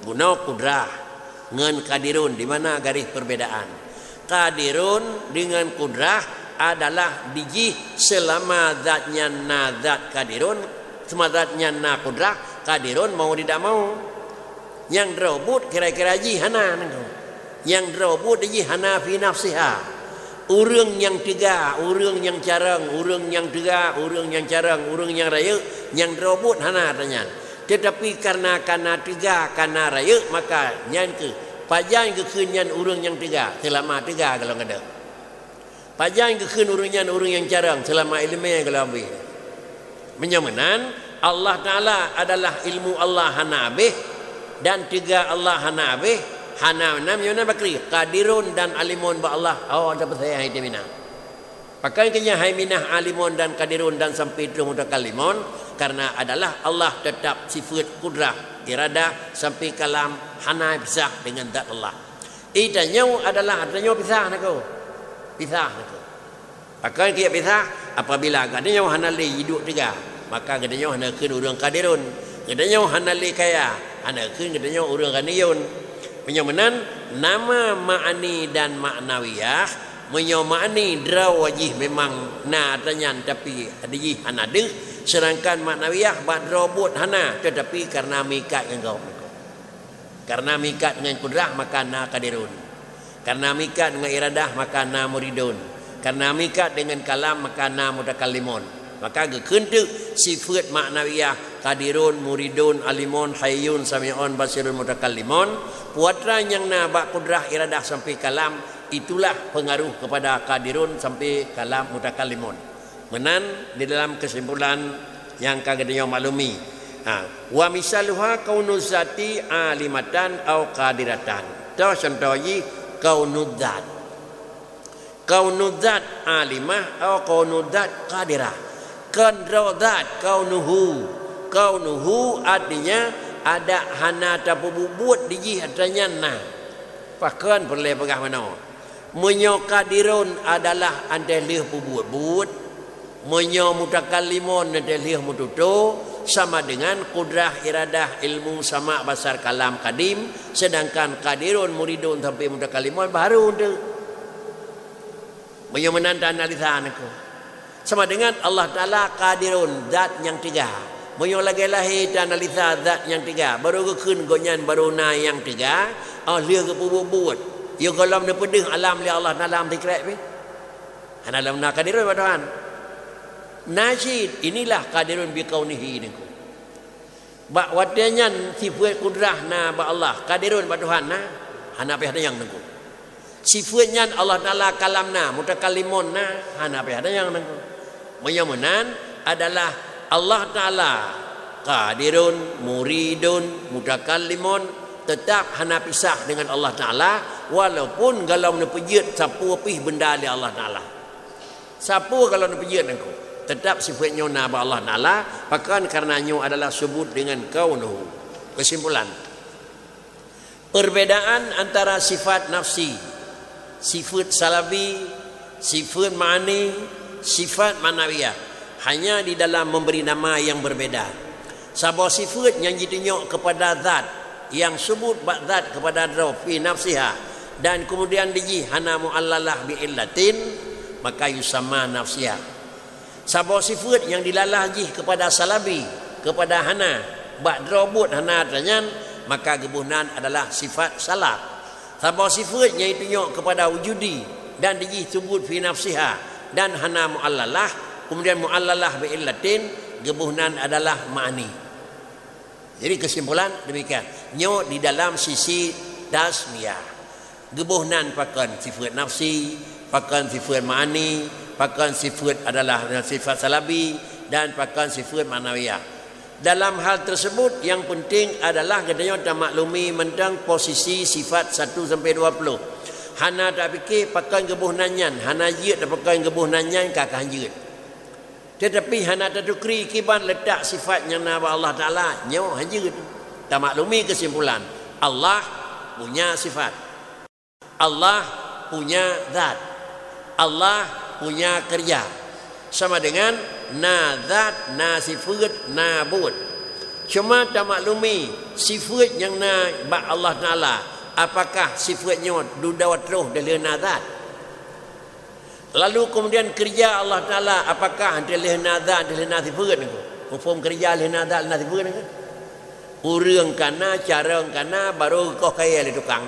guna kudrah ngan qadirun, di mana garis perbedaan. Qadirun dengan kudrah adalah biji selama zatnya na zat qadirun, selama zatnya na kudrah qadirun mau tidak mau. Yang robot kira-kira jihana nengko. Yang robot jihana fi nafsiha. Urang yang tiga, urang yang carang, urang yang tiga, urang yang carang, urang yang raya, yang robot hana tanya. Tetapi karena tiga, karena raya, maka nyan ke pajan ke kunyan urang yang tiga, selama tiga kalau ada. Pajan ke kun urang yang carang, selama ilmu kalau ambil. Menyamanan Allah Ta'ala adalah ilmu Allah hanabih dan tiga Allah hanabih. Hana nam yuna bakri qadirun dan alimun ba Allah. Oh dapat saya hai minah. Pakai kenya hai minah alimun dan qadirun dan sampai itu mutakallimun, karena adalah Allah tetap sifat kudrah iradah sampai kalam hana pisah dengan zat Allah. Idanya adalah artinya pisah nako. Pisah nako. Pakai kia pisah apabila kadanya hana li hidup tiga, maka kadanya hana keun urang qadirun, kadanya hana li kaya, hana keun kadanya urang ghaniyun. Menyamanan nama ma'ani dan maknawiyah, menyamani draw wajih memang na tanyan tapi adiji hanade, sedangkan maknawiyah bad robot hana tetapi karena mikat engkau. Karena mikat dengan kudrah maka na qadirun. Karena mikat dengan iradah maka na muridun. Karena mikat dengan kalam maka na mutakallimun. Maka gekentu sifat maknawiyah qadirun, muridun, alimun, hayyun, sami'un, basirun, mutakallimun. Puatra yang nabak kudrah iradah sampai kalam, itulah pengaruh kepada qadirun sampai kalam mutakallimun. Menan di dalam kesimpulan yang kagadanya maklumi. Wa misaluha kaunuz zati alimatan au qadiratan. Itu contohnya kaunuz zat. Kaunuz zat alimah au kaunuz zat qadirah. Kandradat kaunuhu artinya ada hana tapu bubut di jihatnya nah. Pakan boleh pegah mana. Menyo qadirun adalah andelih bubut. Menyo mutakallimun andelih mututu, sama dengan kudrah iradah ilmu sama basar kalam kadim, sedangkan qadirun muridun sampai mutakallimun baru tu. Menyo menanta analisa aku. Sama dengan Allah Ta'ala qadirun, zat yang tiga. Menyo lagi lahir analisa zat yang tiga. Baru ke kun gonyan baru na yang tiga. Oh dia ke buat. Ya kalau nak pedih alam li Allah Ta'ala tikrek pi. Alam na qadirun ba Tuhan. Najid inilah qadirun bi kaunihi niku. Ba wadanyan sifat kudrah na ba Allah qadirun ba Tuhan na. Hana pe ada yang niku. Sifatnya Allah Ta'ala kalamna mutakallimun na hana pe ada yang niku. Menyamunan adalah Allah Ta'ala qadirun, muridun, mutakallimun, tetap hana pisah dengan Allah Ta'ala walaupun kalau nak pejit sapu pih benda li Allah Ta'ala. Sapu kalau nak pejit aku tetap sifatnya na Allah Ta'ala bahkan karenanya adalah sebut dengan kaunuhu. Kesimpulan, perbedaan antara sifat nafsi, sifat salabi, sifat ma'ani, sifat manawiyah hanya di dalam memberi nama yang berbeda. Sebuah sifat yang ditunjuk kepada zat yang sebut zat kepada fi nafsiha dan kemudian diji hana mu'allalah bi illatin maka yusamma nafsiha. Sebuah sifat yang dilalah ji kepada salabi kepada hana ba'drobut hana tanyan maka gebunan adalah sifat salab. Sebuah sifat yang ditunjuk kepada wujudi dan diji sebut fi nafsiha dan hana mu'allalah kemudian mu'allalah bi illatin gebuhnan adalah ma'ani. Jadi kesimpulan demikian. Nyo di dalam sisi tasmiyah gebuhnan pakan sifat nafsi, pakan sifat ma'ani, pakan sifat adalah sifat salabi dan pakan sifat manawiyah. Dalam hal tersebut yang penting adalah katanya kita maklumi tentang posisi sifat 1 sampai 20. Hana tak fikir pakai gebuh nanyan, hana jid tak pakai gebuh nanyan kakak jid. Tetapi hana tak tukri kiban letak sifatnya nama Allah Ta'ala nyo hajid. Tak maklumi kesimpulan. Allah punya sifat. Allah punya zat. Allah punya kerja. Sama dengan na zat, na sifat, na bud. Cuma tak maklumi sifat yang na ba Allah Ta'ala. Apakah sifatnya dudawat roh dari nazat? Lalu kemudian kerja Allah Ta'ala apakah dari nazat dari nasifat itu? Hukum kerja dari nazat dari nasifat itu? Urang kana, cara kana, baru kau kaya di tukang.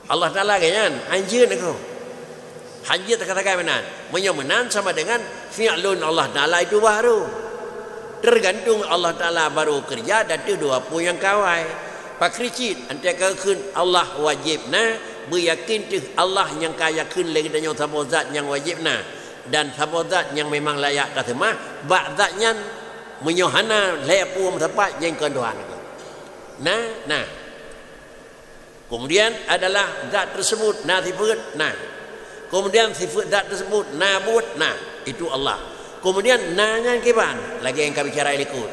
Allah Ta'ala kan? Anjir itu. Anjir kata-kata benar. Menyemenan sama dengan fi'lun Allah Ta'ala itu baru. Tergantung Allah Ta'ala baru kerja dan itu 20 yang kawai. Pak Kricit antara kun Allah wajibna beryakin tu Allah yang kaya kun lagi dan yang sama zat yang wajibna dan sama zat yang memang layak terima bak zatnya menyohana layak pun tempat yang keduaan. Nah kemudian adalah zat tersebut nasifat kemudian sifat zat tersebut nabut itu Allah. Kemudian nanya kiban lagi yang kami bicara ikut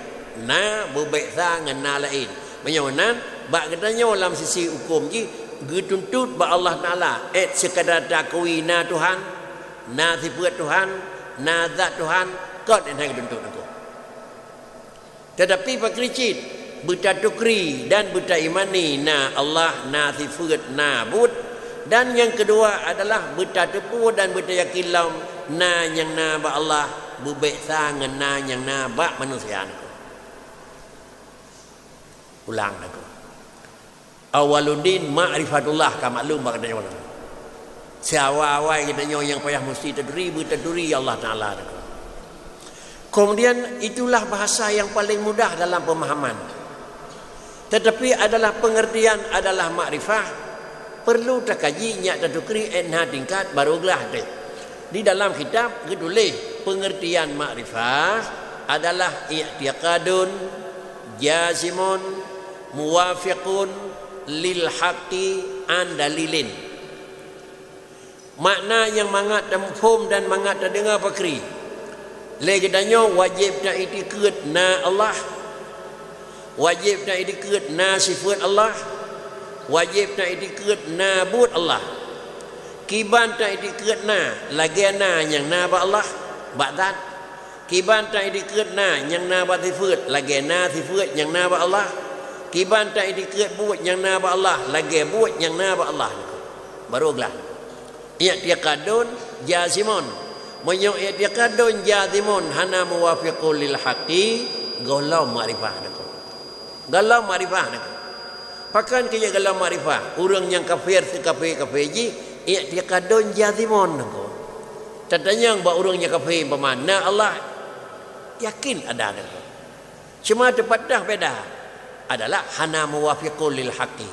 berbeza dengan lain menyonan bak katanya dalam sisi hukum ji getuntut ba Allah Ta'ala sekadar dakwi na Tuhan na sifat Tuhan na zat Tuhan kot yang getuntut aku. Tetapi Pak Kricit bertatukri dan bertaimani na Allah na sifat na bud dan yang kedua adalah bertatepu dan bertayakin lam na yang na ba Allah berbeza dengan na yang na ba manusia aku. Ulang aku. Awaludin ma'rifatullah ka maklum ba katanya orang. Siawai katanya yang payah mesti terduri Allah Ta'ala. Kemudian itulah bahasa yang paling mudah dalam pemahaman. Tetapi adalah pengertian adalah makrifah perlu terkaji nyak tadukri enha tingkat barulah deh. Di dalam kitab ditulis pengertian makrifah adalah i'tiqadun jazimun muwafiqun lil haqqi an dalilin. Makna yang mangat mafhum dan mangat terdengar pakri. Lagi danyo wajib tak itikad na Allah. Wajib tak itikad na sifat Allah. Wajib tak itikad na bud Allah. Kiban tak itikad na lagi na yang na ba Allah ba zat. Kiban tak itikad na yang na ba sifat lagi na sifat yang na ba Allah. Kiban tak itikad buat yang na ba Allah lagi buat yang na ba Allah. Barulah i'tiqadun jazimun. Menyo i'tiqadun jazimun hana muwafiqul lil haqqi galau makrifah nak. Galau makrifah nak. Pakan kaya galau makrifah, orang yang kafir sekafir ji i'tiqadun jazimun nak. Tadanya ba orang yang kafir bermakna Allah yakin ada nak. Cuma tempat dah beda adalah hana muwafiqul lil haqqi.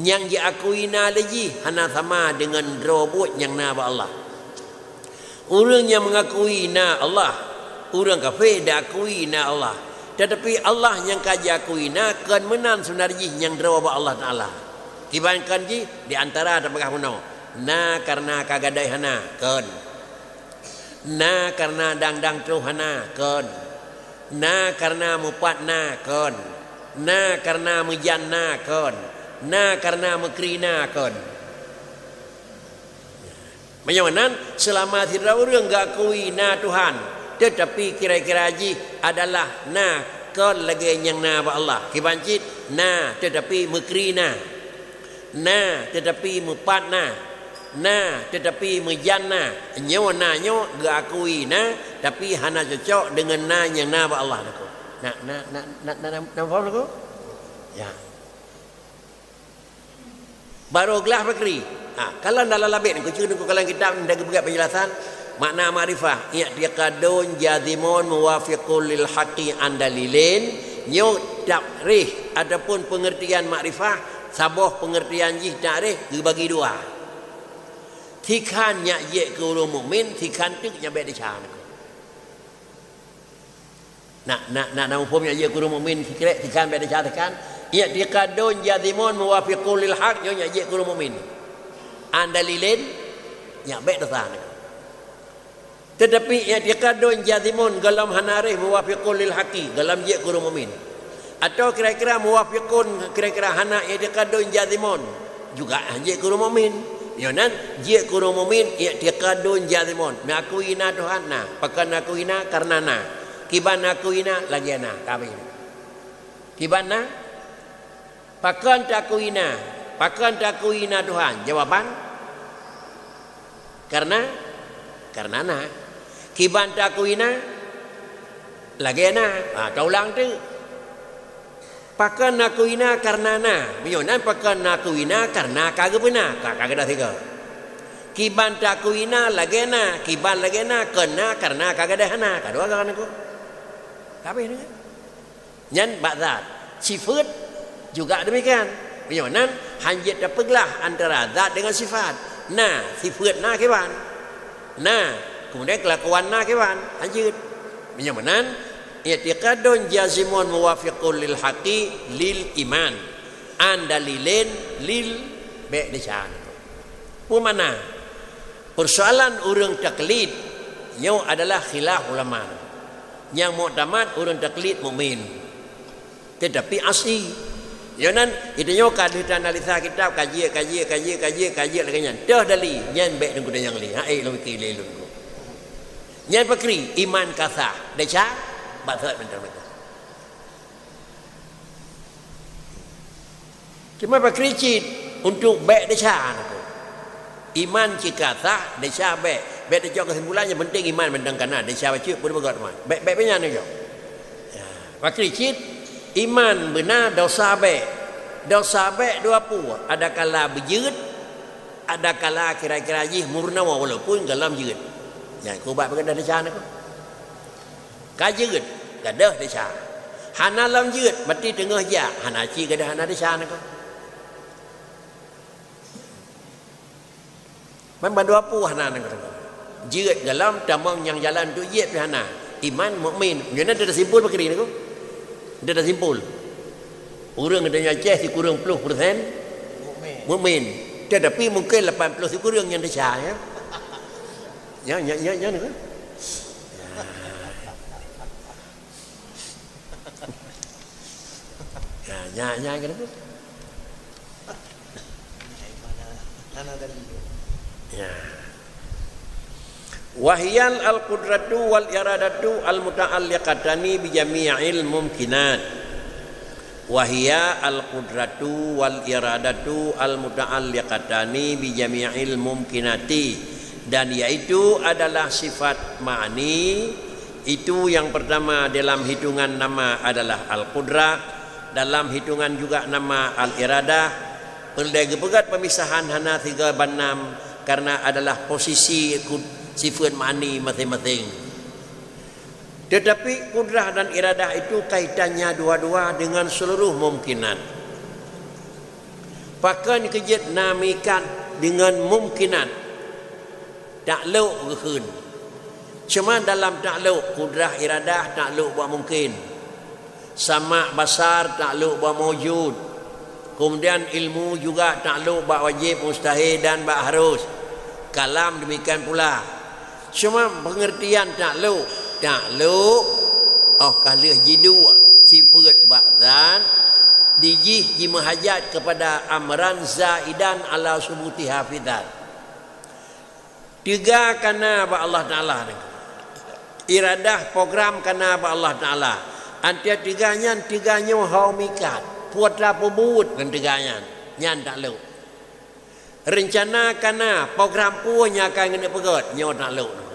Yang diakuina lagi hana sama dengan robot yang na Allah. Orang yang mengakui na Allah, orang kafir dak akui na Allah. Tetapi Allah yang kaji akui na kan menan sebenarnya yang robot Allah Taala. Dibandingkan ji di antara apakah puno. Na karena kagadai hana kan. Na karena dang tu hana kan. Na karena mupatna kon, na karena mujanna kon, na karena mukrina kon. Macam selama tidak orang gak akui na Tuhan, tetapi kira-kira haji adalah na kon lagi yang na Allah. Kibancit na tetapi mukrina, na tetapi mupatna, na tetapi mujanna. Nyo na nyo gak akui na. Tapi hana cocok dengan na yang na Allah nak. Nak faham nak? Ya. Baru gelah bakri. Kalau dalam labik ni kucing kalau kitab dah buat penjelasan makna makrifah i'tiqadun jazimun muwafiqul lil haqqi an dalilin nyo takrif ataupun pengertian makrifah sabah pengertian ji takrif dibagi dua. Tikan nya ye ke ulul mukmin tikan tik nya baik dican. Nak umumnya ia guru mukmin fikir tikan beda catakan i'tiqadun jazimun muwafiqul lil haqq nya ia guru mukmin andalilin nya baik dah. Tetapi i'tiqadun jazimun galam hanarih muwafiqul lil haqqi galam ia guru mukmin atau kira-kira muwafiqun kira-kira hana i'tiqadun jazimun juga ia guru mukmin. Yonan ia guru mukmin i'tiqadun jazimun mengakuina Tuhan na pakan akuina karena na kiban akuina lagi ana kami kiban na pakan takuina Tuhan jawaban karena na kiban takuina lagi ana kau ulang tu pakan akuina karena na mionan pakan akuina karena kagak benar kagak dah tiga kiban takuina lagi ana kiban lagi ana karena kagak dah ana kadua kan aku tapi ini nyan bazat sifat juga demikian. Bagaimana hanjit dapatlah antara zat dengan sifat. Nah, sifat na kewan. Nah, kemudian kelakuan na kewan hanjit. Bagaimana i'tiqadun jazimun muwafiqul lil haqqi lil iman andalilin lil bi'disan. Mana persoalan orang taklid nyo adalah khilaf ulama. Yang muktamad orang taklid mukmin. Tetapi asli. Yonan itu nyo kadang analisa kitab kaji lagi nyan. Dah dali nyan baik dengan yang li. Ha lu kile lu. Nyan pakri iman kasah. Deca bahasa bentar-bentar. Cuma pakri cit untuk baik deca. Iman jika sah deca baik. Baik dia kesimpulannya penting iman mendengkana dia baca pun bergat teman. Baik punya ni jo. Ya, wakil cit iman benar dosa baik. Dosa baik dua pu. Ada kala berjeut, ada kala kira-kira ji murna walaupun dalam jeut. Ya, ku baik bergat dia aku. Ka jeut, gadah dia. Hana lam jeut, mati tengah ja. Hana ci gadah hana dia aku. Memang dua pu hana aku. Jeut dalam tamang yang jalan tu ye pihana iman mukmin. Jadi ada simpul pakri ni ko. Ada simpul. Orang ada Aceh si kurang 10% mukmin. Tetapi mungkin 80 si kurang yang percaya. Ya ni ko. Ya kan ko. Ya. Wahyal al-qudratu wal iradatu al-muta'alliqatani bi jami'il mumkinat. Wahia al-qudratu wal iradatu al-muta'alliqatani bi jami'il mumkinati, dan yaitu adalah sifat ma'ani. Itu yang pertama dalam hitungan nama adalah al-qudrah, dalam hitungan juga nama al-iradah. Perlu pegat pemisahan hana 3 banam karena adalah posisi sifat ma'ani masing-masing. Tetapi kudrah dan iradah itu kaitannya dua-dua dengan seluruh mungkinan. Pakan kejit namikan dengan mungkinan takluk gehun. Cuma dalam takluk kudrah iradah takluk buat mungkin. Sama basar takluk buat mawjud. Kemudian ilmu juga takluk buat wajib, mustahil dan buat harus. Kalam demikian pula. Cuma pengertian takluk kalau jidu sifat ba'dan dijih jimahajat kepada amran zaidan ala subuti hafidat. 3 kana ba Allah Ta'ala, iradah program kana ba Allah Ta'ala. Antia 3-nya haumikat puatlah pebut kan 3-nya nyan tak lu. Rencana kana program punya kan ngene pegot nyo tak lu.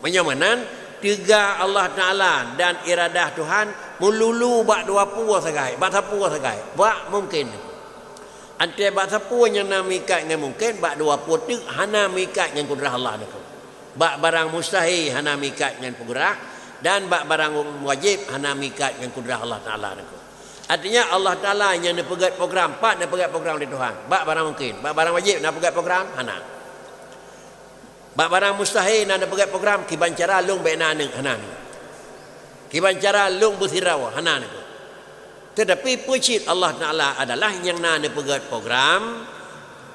Menyamanan 3 Allah Ta'ala dan iradah Tuhan melulu bak 20 sagai, bak 10 sagai, bak mungkin. Ante bak 10 yang namikat dengan mungkin, bak 20 tu hana mikat dengan kudrah Allah nak. Bak barang mustahil hana mikat dengan kudrah, dan bak barang wajib hana mikat dengan kudrah Allah Ta'ala nak. Artinya Allah Ta'ala yang nak pegat program, pak nak pegat program di Tuhan. Bak barang mungkin, bak barang wajib nak pegat program hana. Bak barang mustahil nak pegat program kiban cara lung baik naneng hana. Kiban cara lung busirawa hana. Tetapi pucit Allah Ta'ala adalah yang nak pegat program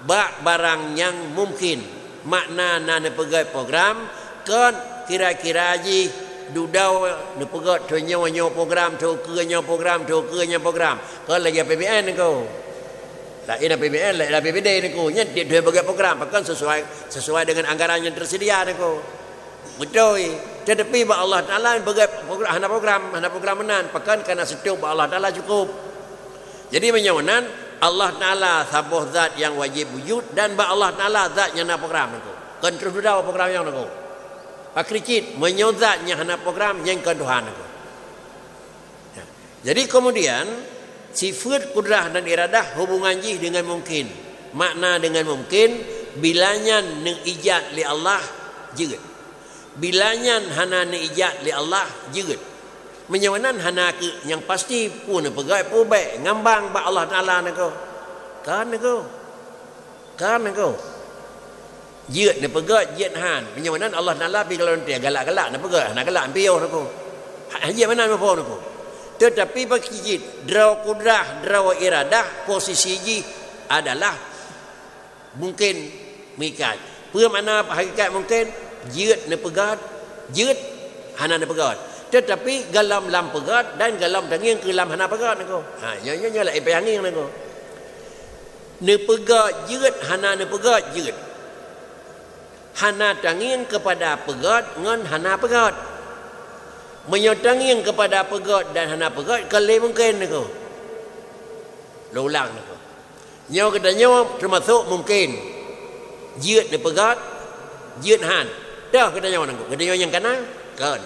bak barang yang mungkin. Makna nak pegat program kan kira-kira ji dudau nak pegat tonyo program tu ke program kan lagi PBN ko. Tak ina PBN lah PBD ni ko. Nya dia bagi program bahkan sesuai dengan anggaran yang tersedia ni ko. Betul. Tetapi ba Allah Taala bagi program menan bahkan karena setup ba Allah Taala cukup. Jadi menyawanan Allah Taala sabuh zat yang wajib wujud dan ba Allah Taala zat yang nak program ni ko. Kan terus dah program yang ni ko. Pak kricit menyozatnya hana program yang ke Tuhan ni ko. Jadi kemudian sifat kudrah dan iradah hubungan jih dengan mungkin. Makna dengan mungkin bilanya neng ijat li Allah jeut. Bilanya hana neng ijat li Allah jeut. Menyawanan hana ke yang pasti pun pegai pubek ngambang ba Allah Taala nako. Kan nako. Jeut ne pegai jeut han. Menyawanan Allah Taala pi kalau dia galak-galak ne pegai hana galak ampiau nako. Hanya mana apa nako. Tetapi bagi draw kudrah, draw iradah posisi ji adalah mungkin mikat. Pu mana hakikat mungkin jeut ne pegat, jeut hana ne pegat. Tetapi galam lam pegat dan galam tanging ke lam hana pegat nako. Ha nya lah ipanging nako. Ne pegat jeut hana ne pegat jeut. Hana tanging kepada pegat ngan hana pegat. Menyotangin kepada pegat dan hana pegat kali mungkin ni ko. Ulang ni ko. Nyawa kata nyawa termasuk mungkin. Jeut ni pegat, jeut han. Dah kata nyawa nangko. Kata nyawa yang kanan, kan.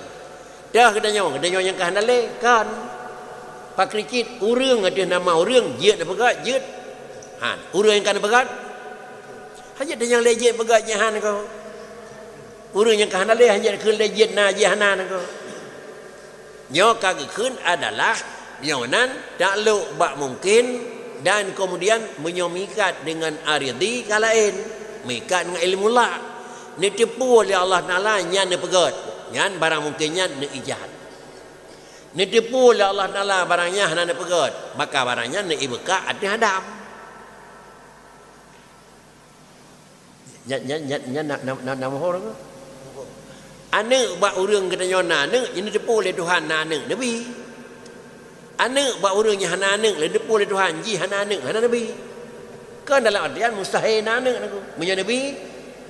Dah kata nyawa yang kanan le, kan. Pak kricit urang ada nama urang jeut ni pegat, jeut han. Urang yang kanan pegat. Hanya yang le jeut pegatnya han ko. Urang yang kanan le hanya ke le jeut na je hanan ko. Nyo kagekun adalah nyonan takluk bak mungkin dan kemudian menyomikat dengan aridi kalain mikat dengan ilmu la ni tipu oleh Allah Taala nyan ne pegat nyan barang mungkinnya ne ijad ni tipu oleh Allah Taala barangnya hana ne pegat maka barangnya ne ibeka ati hadam nama orang ane bak urang kata nyona ne ini depu oleh Tuhan na ne nabi ane bak urangnya hana ne le depu oleh Tuhan ji hana ne hana nabi kan dalam artian mustahil na ne aku menyo nabi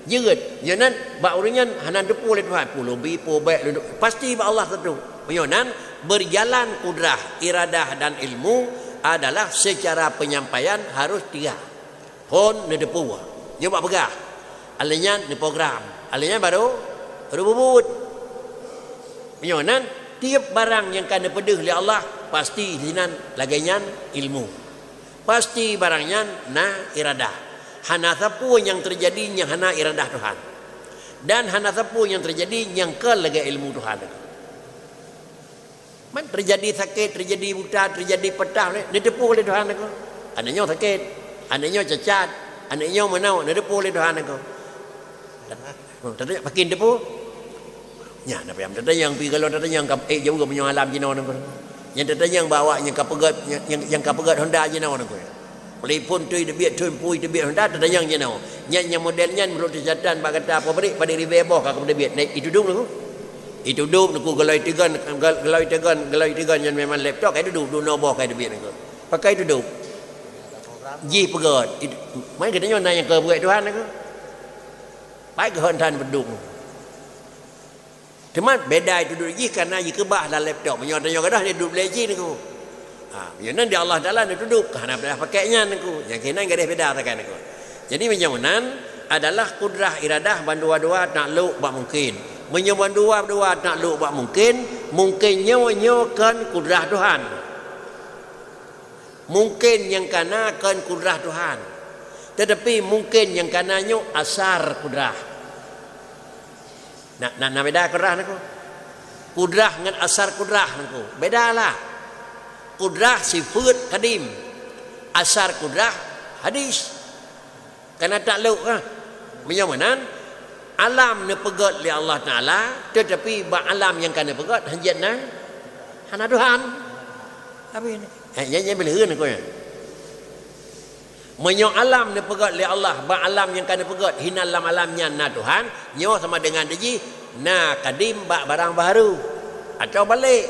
jeut jangan bak urangnya hana depu oleh Tuhan pulo bi po baik pasti bak Allah satu Menyonan berjalan kudrah, iradah dan ilmu adalah secara penyampaian harus 3. Pon ne depu. Dia buat pegah. Alanya ne program. Alanya baru bubut. Menyonan tiap barang yang kena pedih oleh Allah pasti hinan lagainya ilmu. Pasti barangnya na iradah. Hana sapu yang terjadi yang hana iradah Tuhan. Dan hana sapu yang terjadi yang ke lagai ilmu Tuhan. Man terjadi sakit, terjadi buta, terjadi petah, dia depu oleh Tuhan aku. Anaknya sakit, anaknya cacat, anaknya menau, dia depu oleh Tuhan aku. Tadi makin depu. Ya, napa yang tadi yang pi kalau tadi yang jauh ke punya alam jina orang. Yang tadi yang bawa yang kapegat yang kapegat Honda jina orang. Telepon tu dia biar tu pui dia biar Honda tadi yang jina. Yang modelnya menurut catatan bak kata apa beri pada ribebo ka kemudian biar naik itu dulu. Itu duduk nak gelai tigan yang memang laptop kai duduk no boh kai dia biar aku. Pakai duduk. Ji pegat. Mai katanya nak yang ke buat Tuhan aku. Baik ke hentan berduk. Cuma beda itu duduk ji karena ji kebah dalam laptop. Menyonya kadah dia duduk belaji niku. Ya nanti Allah Taala dia duduk karena dah pakainya niku. Yang kena gadah beda takkan niku. Jadi menyonan adalah kudrah iradah bandua-dua takluk bak mungkin. Menyoban dua-dua takluk bak mungkin nyokan kudrah Tuhan. Mungkin yang kana kan kudrah Tuhan. Tetapi mungkin yang kananya asar kudrah. Nak beda kudrah niku. Kudrah dengan asar kudrah niku. Bedalah. Kudrah sifat kadim. Asar kudrah hadis. Karena takluk ha. Menyomanan alam ne pegat li Allah Taala tetapi ba alam yang kana pegat hanjatna hana Tuhan. Apa ini? Yang boleh niku ya. Menyo alam ni pegat oleh Allah, ba alam yang kana pegat hina alamnya na Tuhan, nyo sama dengan deji na kadim ba barang baru atau balik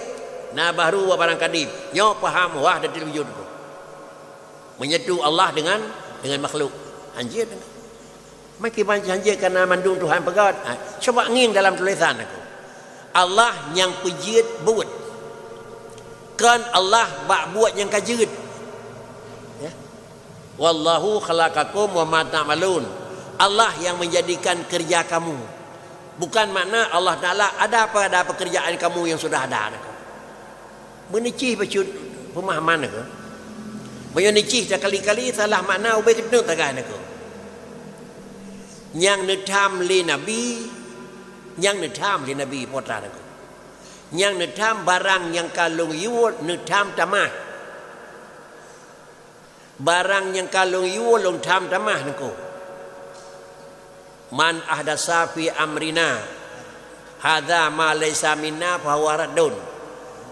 na baru ba barang kadim. Nyo faham wahdatul wujud. Menyatu Allah dengan makhluk. Anjir. Maki banyak anjir karena mandung Tuhan pegat. Coba nging dalam tulisan aku. Allah yang pejit buat. Kan Allah ba buat yang kajut. Wallahu khalaqakum wa ma ta'malun. Allah yang menjadikan kerja kamu. Bukan makna Allah Taala ada pekerjaan kamu yang sudah ada. Menicih bacut pemahaman aku. Menicih kali-kali salah makna ubay ketut tagan aku. Yang netam li nabi potra aku. Yang netam barang yang kalung yuwut netam tamah. Barang yang kalung yuwut long tam tamah niku. Man ahdasa fi amrina hadza ma laysa minna fa huwa raddun.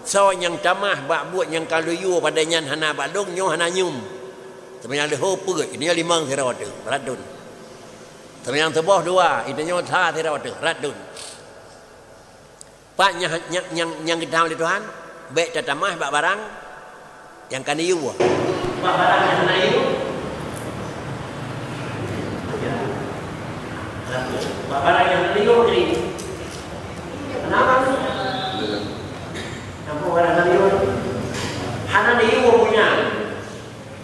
So yang tamah bak buat yang kalau yu padanya hana badung nyo hana nyum. Sebenarnya le ho peut ini limang sirawat raddun. Sebenarnya tebah dua itu nyo tha sirawat raddun. Pak yang kita oleh Tuhan baik tamah bak barang yang kana yu. Bak barang yang hana yu. Bak barang yang hana yu ni. Kenapa? Kamu orang Melayu, hana ni ibu punya,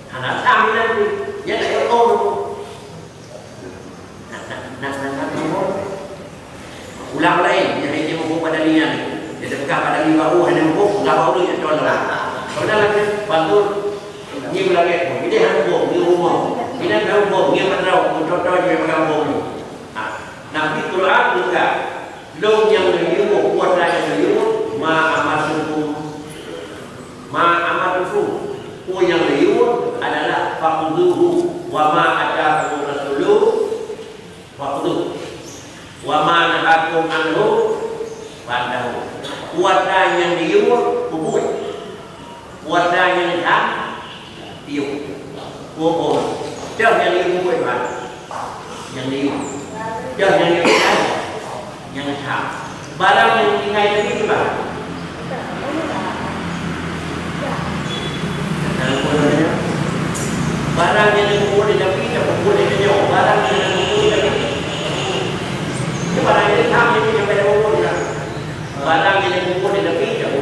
hana kami nanti, yang ada orang, nak ulang lain, yang ini mampu pada lian, jadi bukan pada lian hana mampu, nggak mampu yang jual lah. Kalau lagi bantu, ni lagi, ini hana mampu, ni rumah, ini hana mampu, ni petrau, contoh dia pegang mampu. Nabi Quran juga, dong yang Melayu, buat yang Melayu. Ma amarufu ku yang liur adalah faqduhu wa ma ataku rasulu faqduhu wa ma nahakum anhu fadahu. Kuatan yang liur kubur, kuatan yang hitam tiup kubur. Jangan yang liur kubur kan, yang liur. Jangan yang hitam, yang hitam. Barang yang tinggal itu juga. Barang yang dikumpul di dalam kita, kumpul di dalam barang yang dikumpul di dalam kita. Ini barang yang kami yang pada kumpul. Barang yang dikumpul di dalam kita,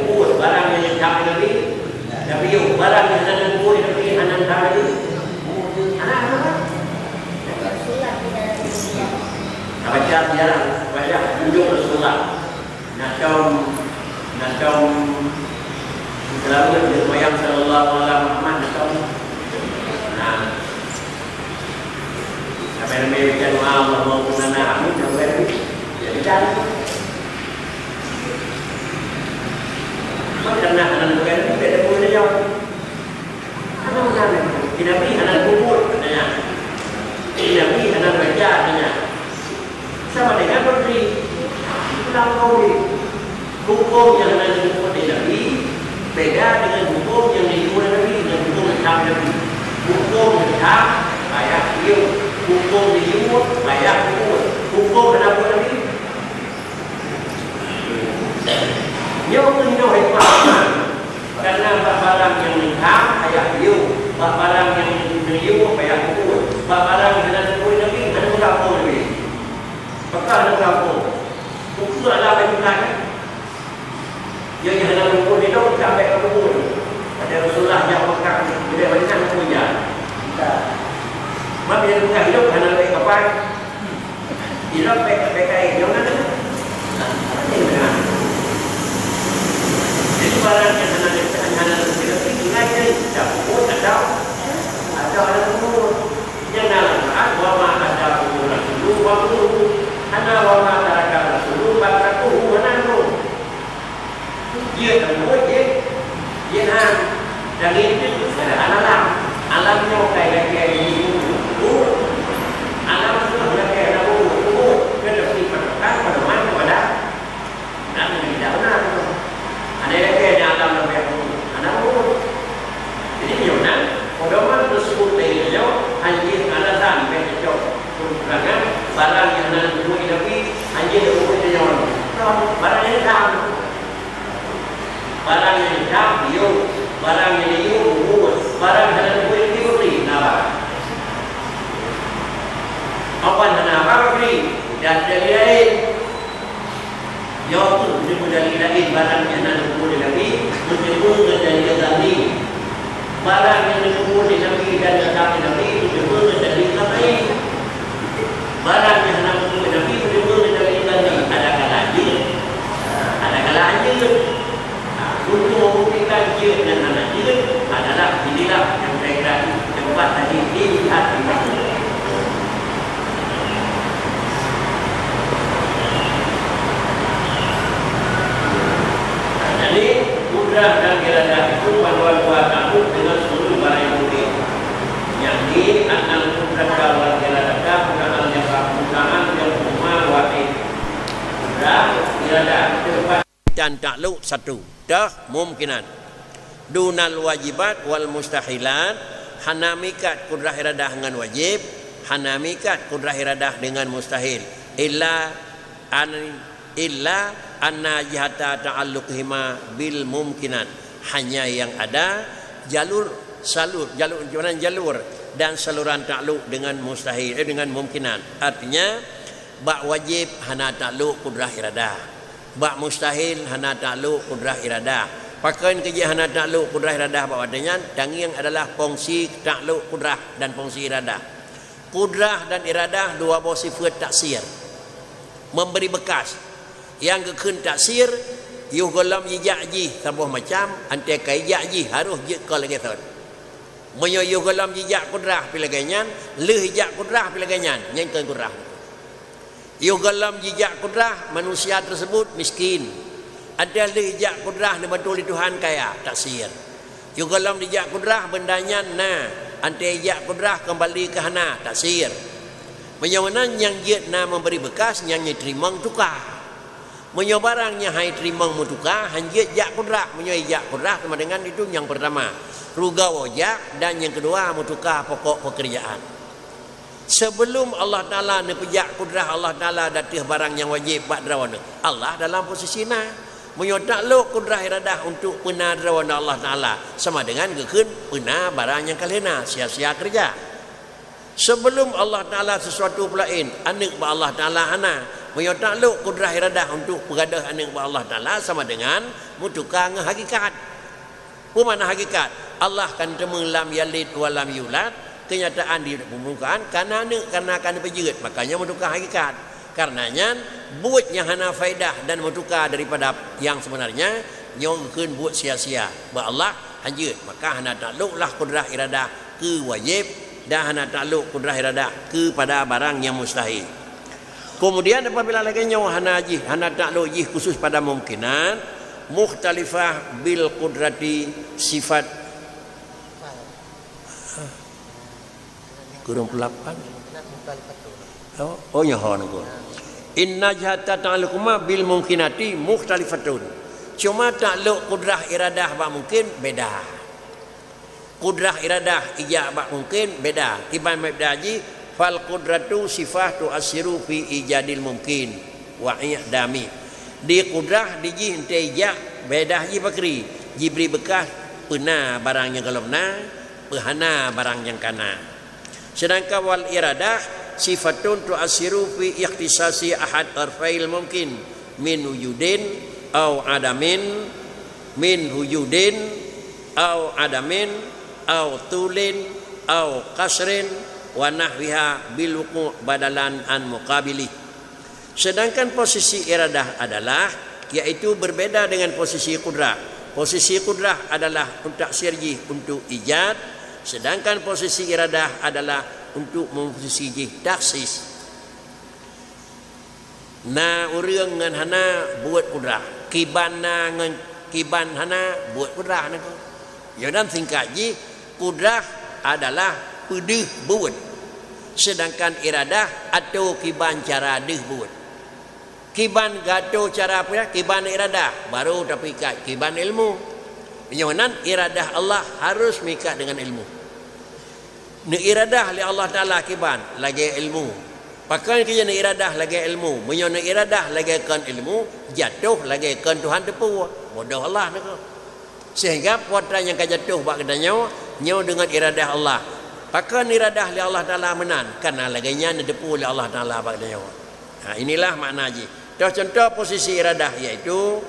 baca jarang baca tunjuk Rasulullah nakam selalu berbayang sallallahu alaihi wasallam nakam apa yang mereka doa Allah mau kunana amin sampai jadi cari karena anak bukan beda boleh jawab Nabi anak kubur katanya Nabi anak baca katanya sama dengan menteri pulang kauli hukum yang ada di hukum Nabi beda dengan hukum yang di hukum Nabi dengan hukum Nabi hukum Nabi ayat dia hukum diumur ayat umur hukum anak Nabi dia mengenal hikmah karena barang yang nikah ayat dia barang yang diumur ayat umur barang yang ada di hukum Nabi ada berapa Nabi apakah ada berapa hukum adalah bagaimana yang ada hukum itu sampai ke umur ada Rasulullah yang apakah tidak banyak punya Maka dia bukan hidup karena lebih kapan hidup baik-baik jangan jadi barang yang hanya lebih tinggal tak pun ada umur yang dalam wama ada umur dulu waktu hanya wama taraka dulu bakaku menanu dia temui dia dan itu alamnya kayak ini alam itu sudah kayak umur kan lebih perkat pada mana pada dan tidak benar ada yang kayak alam lebih anak umur jadi gimana pedoman tersebut dia anjing alasan bencok kurangan barang yang nanti tapi anjing umur dia barang yang sama barang yang sama dia barang yang dia umur barang yang nanti dia nama apa nama beri dan dari lain jauh tu dari lain barang yang nanti umur Nabi menjemput dari Nabi barang yang disebut di Nabi dan kata Nabi itu disebut dari Nabi barang yang disebut Nabi itu disebut dari Nabi ada kala anjir untuk membuktikan jir dan anak jir adalah inilah yang saya kira tempat tadi dilihat di mana jadi kudrah dan iradah itu panduan buat aku dengan seluruh barang yang mungkin yang ini anak kudrah wal iradah bukan yang umma wa'id kudrah iradah tempat dan takluk satu dah mungkinan dunal wajibat wal mustahilat hanamikat kudrah iradah dengan wajib hanamikat kudrah iradah dengan mustahil illa anna jihata ta'alluqihima bil mumkinan hanya yang ada jalur dan saluran takluk dengan mustahil dengan mungkinan artinya bak wajib hana takluk kudrah iradah bak mustahil hana takluk kudrah iradah pakaian kerja hana takluk kudrah iradah bak wadanya dan yang adalah fungsi takluk kudrah dan fungsi iradah kudrah dan iradah dua buah sifat taksir memberi bekas yang kekun taksir yuh golam jijakji sabuh macam antai kai jakji harus je kau lagi thot menyo yuh golam jijak kudrah pilagaian leh jijak kudrah pilagaian nyengkeun kudrah yuh golam jijak kudrah manusia tersebut miskin ada leh jijak kudrah ni betul di Tuhan kaya taksir yuh golam jijak kudrah bendanya antai jijak kudrah kembali ke hana taksir menyo mana yang je memberi bekas yang nyiterima tukar menyo barangnya hai terima mutuka hanjit jak kudrah menyo jak kudrah sama dengan itu yang pertama ruga wajak dan yang kedua mutuka pokok pekerjaan sebelum Allah Taala nepejak kudrah Allah Taala datih barang yang wajib bak drawana Allah dalam posisi menyo takluk kudrah iradah untuk pena drawana Allah Taala sama dengan gekeun pena barang yang kalena sia-sia kerja sebelum Allah Taala sesuatu pelain anik ba Allah Taala hana menyo takluk kudrah iradah untuk peradah anak Allah Ta'ala sama dengan mutukang hakikat. Mana hakikat? Allah kan temu lam yalid wa lam yulad kenyataan di permukaan karena anak karena akan berjerit makanya mutukang hakikat. Karenanya buat yang hana faedah dan bertukar daripada yang sebenarnya nyongkeun buat sia-sia. Ba Allah hanjut, maka hana takluklah kudrah iradah ke wajib dan hana takluk kudrah iradah kepada barang yang mustahil. Kemudian apabila lagi nyawa hana takluk jih khusus pada mungkinan mukhtalifah bil qudrati sifat kurung 8 oh nyaho niku inna jahata ta'alluquma bil mungkinati mukhtalifatun. Cuma takluk kudrah iradah bak mungkin beda, kudrah iradah ijab bak mungkin beda. Tiban mabdaji fal qudratu sifatu asiru fi ijadil mungkin wa i'dami. Di kudrah di ji ente ijab beda ji bakri jibri bekas pena barang yang galomna pehana barang yang kana. Sedangkan wal iradah sifatun tu'asiru fi ikhtisasi ahad arfail mungkin min wujudin au adamin min wujudin au adamin au tulin au kasrin wa nahwiha bil wuqu' badalan an muqabili. Sedangkan posisi iradah adalah yaitu berbeda dengan posisi kudrah. Posisi kudrah adalah untuk taksir untuk ijad, sedangkan posisi iradah adalah untuk memposisi taksis. Na urang ngan hana buat kudrah, kiban na ngan kiban hana buat kudrah na. Ya dan singkat ji kudrah adalah pedih buat, sedangkan iradah atau kiban cara deh buat. Kiban gato cara apa ya? Kiban iradah baru tapi kiban ilmu. Yang iradah Allah harus mikat dengan ilmu. Ni iradah li Allah Taala kiban lagi ilmu. Pakai kerja ni iradah lagi ilmu. Menyo ni iradah lagi kan ilmu, jatuh lagi kan Tuhan tepu. Bodoh Allah nak. Sehingga putra yang jatuh bak kedanya nyo dengan iradah Allah. Pakai iradah li Allah Taala menan karena lagi nya depu li Allah Taala bak kedanya. Inilah makna ji. Contoh posisi iradah iaitu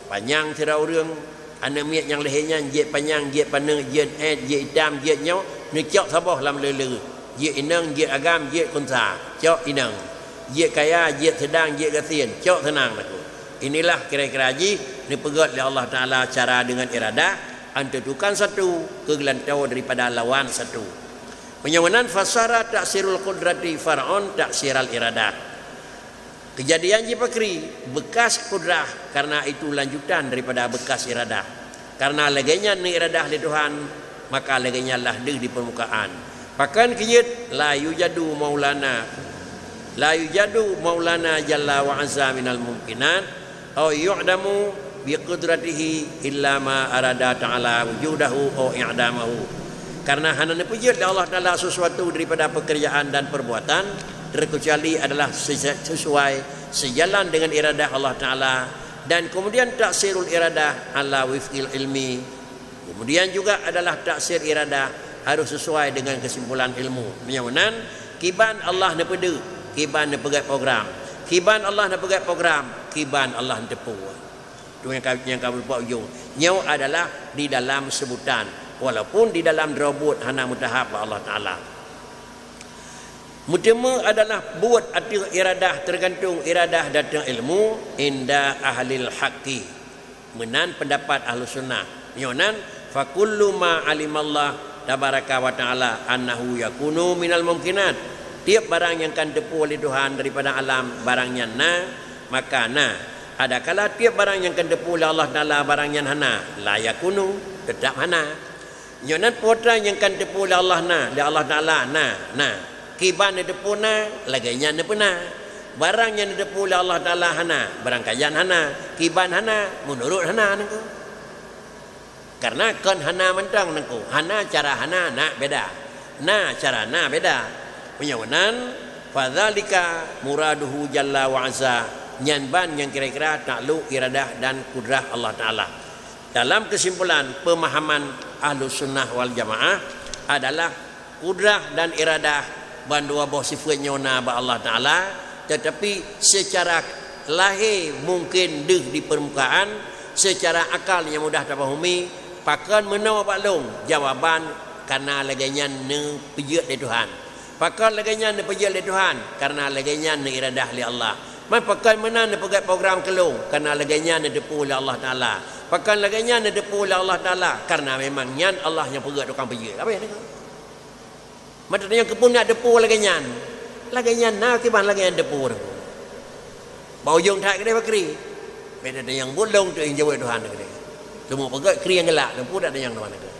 panjang tira urang ana miat yang lehernya jet panjang jet paneng jet jet hitam jet nyo ni cok sabah lam lele jet inang jet agam jet kunsa cok inang jet kaya jet sedang jet gasin cok senang aku. Inilah kira-kira ji ni pegat oleh Allah Taala cara dengan iradah antutukan satu kegelantau daripada lawan satu. Penyawanan fasara taksirul qudrati far'un taksiral iradah. Kejadian ji pakri bekas kudrah karena itu lanjutan daripada bekas iradah. Karena legenya ni iradah li Tuhan maka legenya lah di permukaan. Pakan kiyat la yujadu maulana jalla wa azza minal mumkinat au yu'damu bi qudratihi illa ma arada ta'ala wujudahu au i'damahu. Karena hanya pujud Allah Taala sesuatu daripada pekerjaan dan perbuatan terkecuali adalah sesuai sejalan dengan iradah Allah Taala dan kemudian taksirul iradah ala wifqil ilmi. Kemudian juga adalah taksir iradah harus sesuai dengan kesimpulan ilmu. Menyamanan kiban Allah na pede, kiban na pegat program. Kiban Allah na pegat program, kiban Allah na tepu. Itu yang kami buat ujung. Nyau adalah di dalam sebutan walaupun di dalam robot hana mutahab Allah Taala. Mutama adalah buat arti iradah tergantung iradah datang ilmu inda ahlil haqqi. Menan pendapat ahlu sunnah. Nyonan fakullu ma alimallah tabaraka wa ta'ala annahu yakunu minal mumkinat. Tiap barang yang kan tepu oleh Tuhan daripada alam barangnya na maka na. Adakala tiap barang yang kan tepu oleh Allah Taala barangnya hana la yakunu tetap hana. Nyonan putra yang kan tepu oleh Allah na di Allah Taala na. Kiban ni depuna laganya ni puna. Barang yang didepu oleh Allah Taala hana, barang kajian hana, kiban hana, menurut hana nengko. Karena kan hana mentang nengko. Hana cara hana nak beda. Na cara na beda. Penyawanan fadzalika muraduhu jalla wa azza. Nyanban yang kira-kira takluk iradah dan kudrah Allah Taala. Dalam kesimpulan pemahaman Ahlus Sunnah wal Jamaah adalah kudrah dan iradah bandua bawah sifatnya ba Allah Taala, tetapi secara lahir mungkin di permukaan, secara akal yang mudah terfahami, pakan menawa baklong jawaban karena laganya ne pejut dari Tuhan. Pakai laganya ni pergi oleh Tuhan karena laganya ni iradah oleh Allah. Mai pakai mana ni pergi program kelung karena laganya ni depu oleh Allah Taala. Pakai laganya ni depu oleh Allah Taala karena memang nyan Allah yang pergi tukang pergi. Apa ya ni? Macam yang kepun nak depu laganya. Laganya nak tiban laganya depu. Bau jong tak kedai bakri. Beda dengan yang bolong tu yang jawab Tuhan kedai. Semua pergi kri yang gelak, depu tak ada yang mana kedai.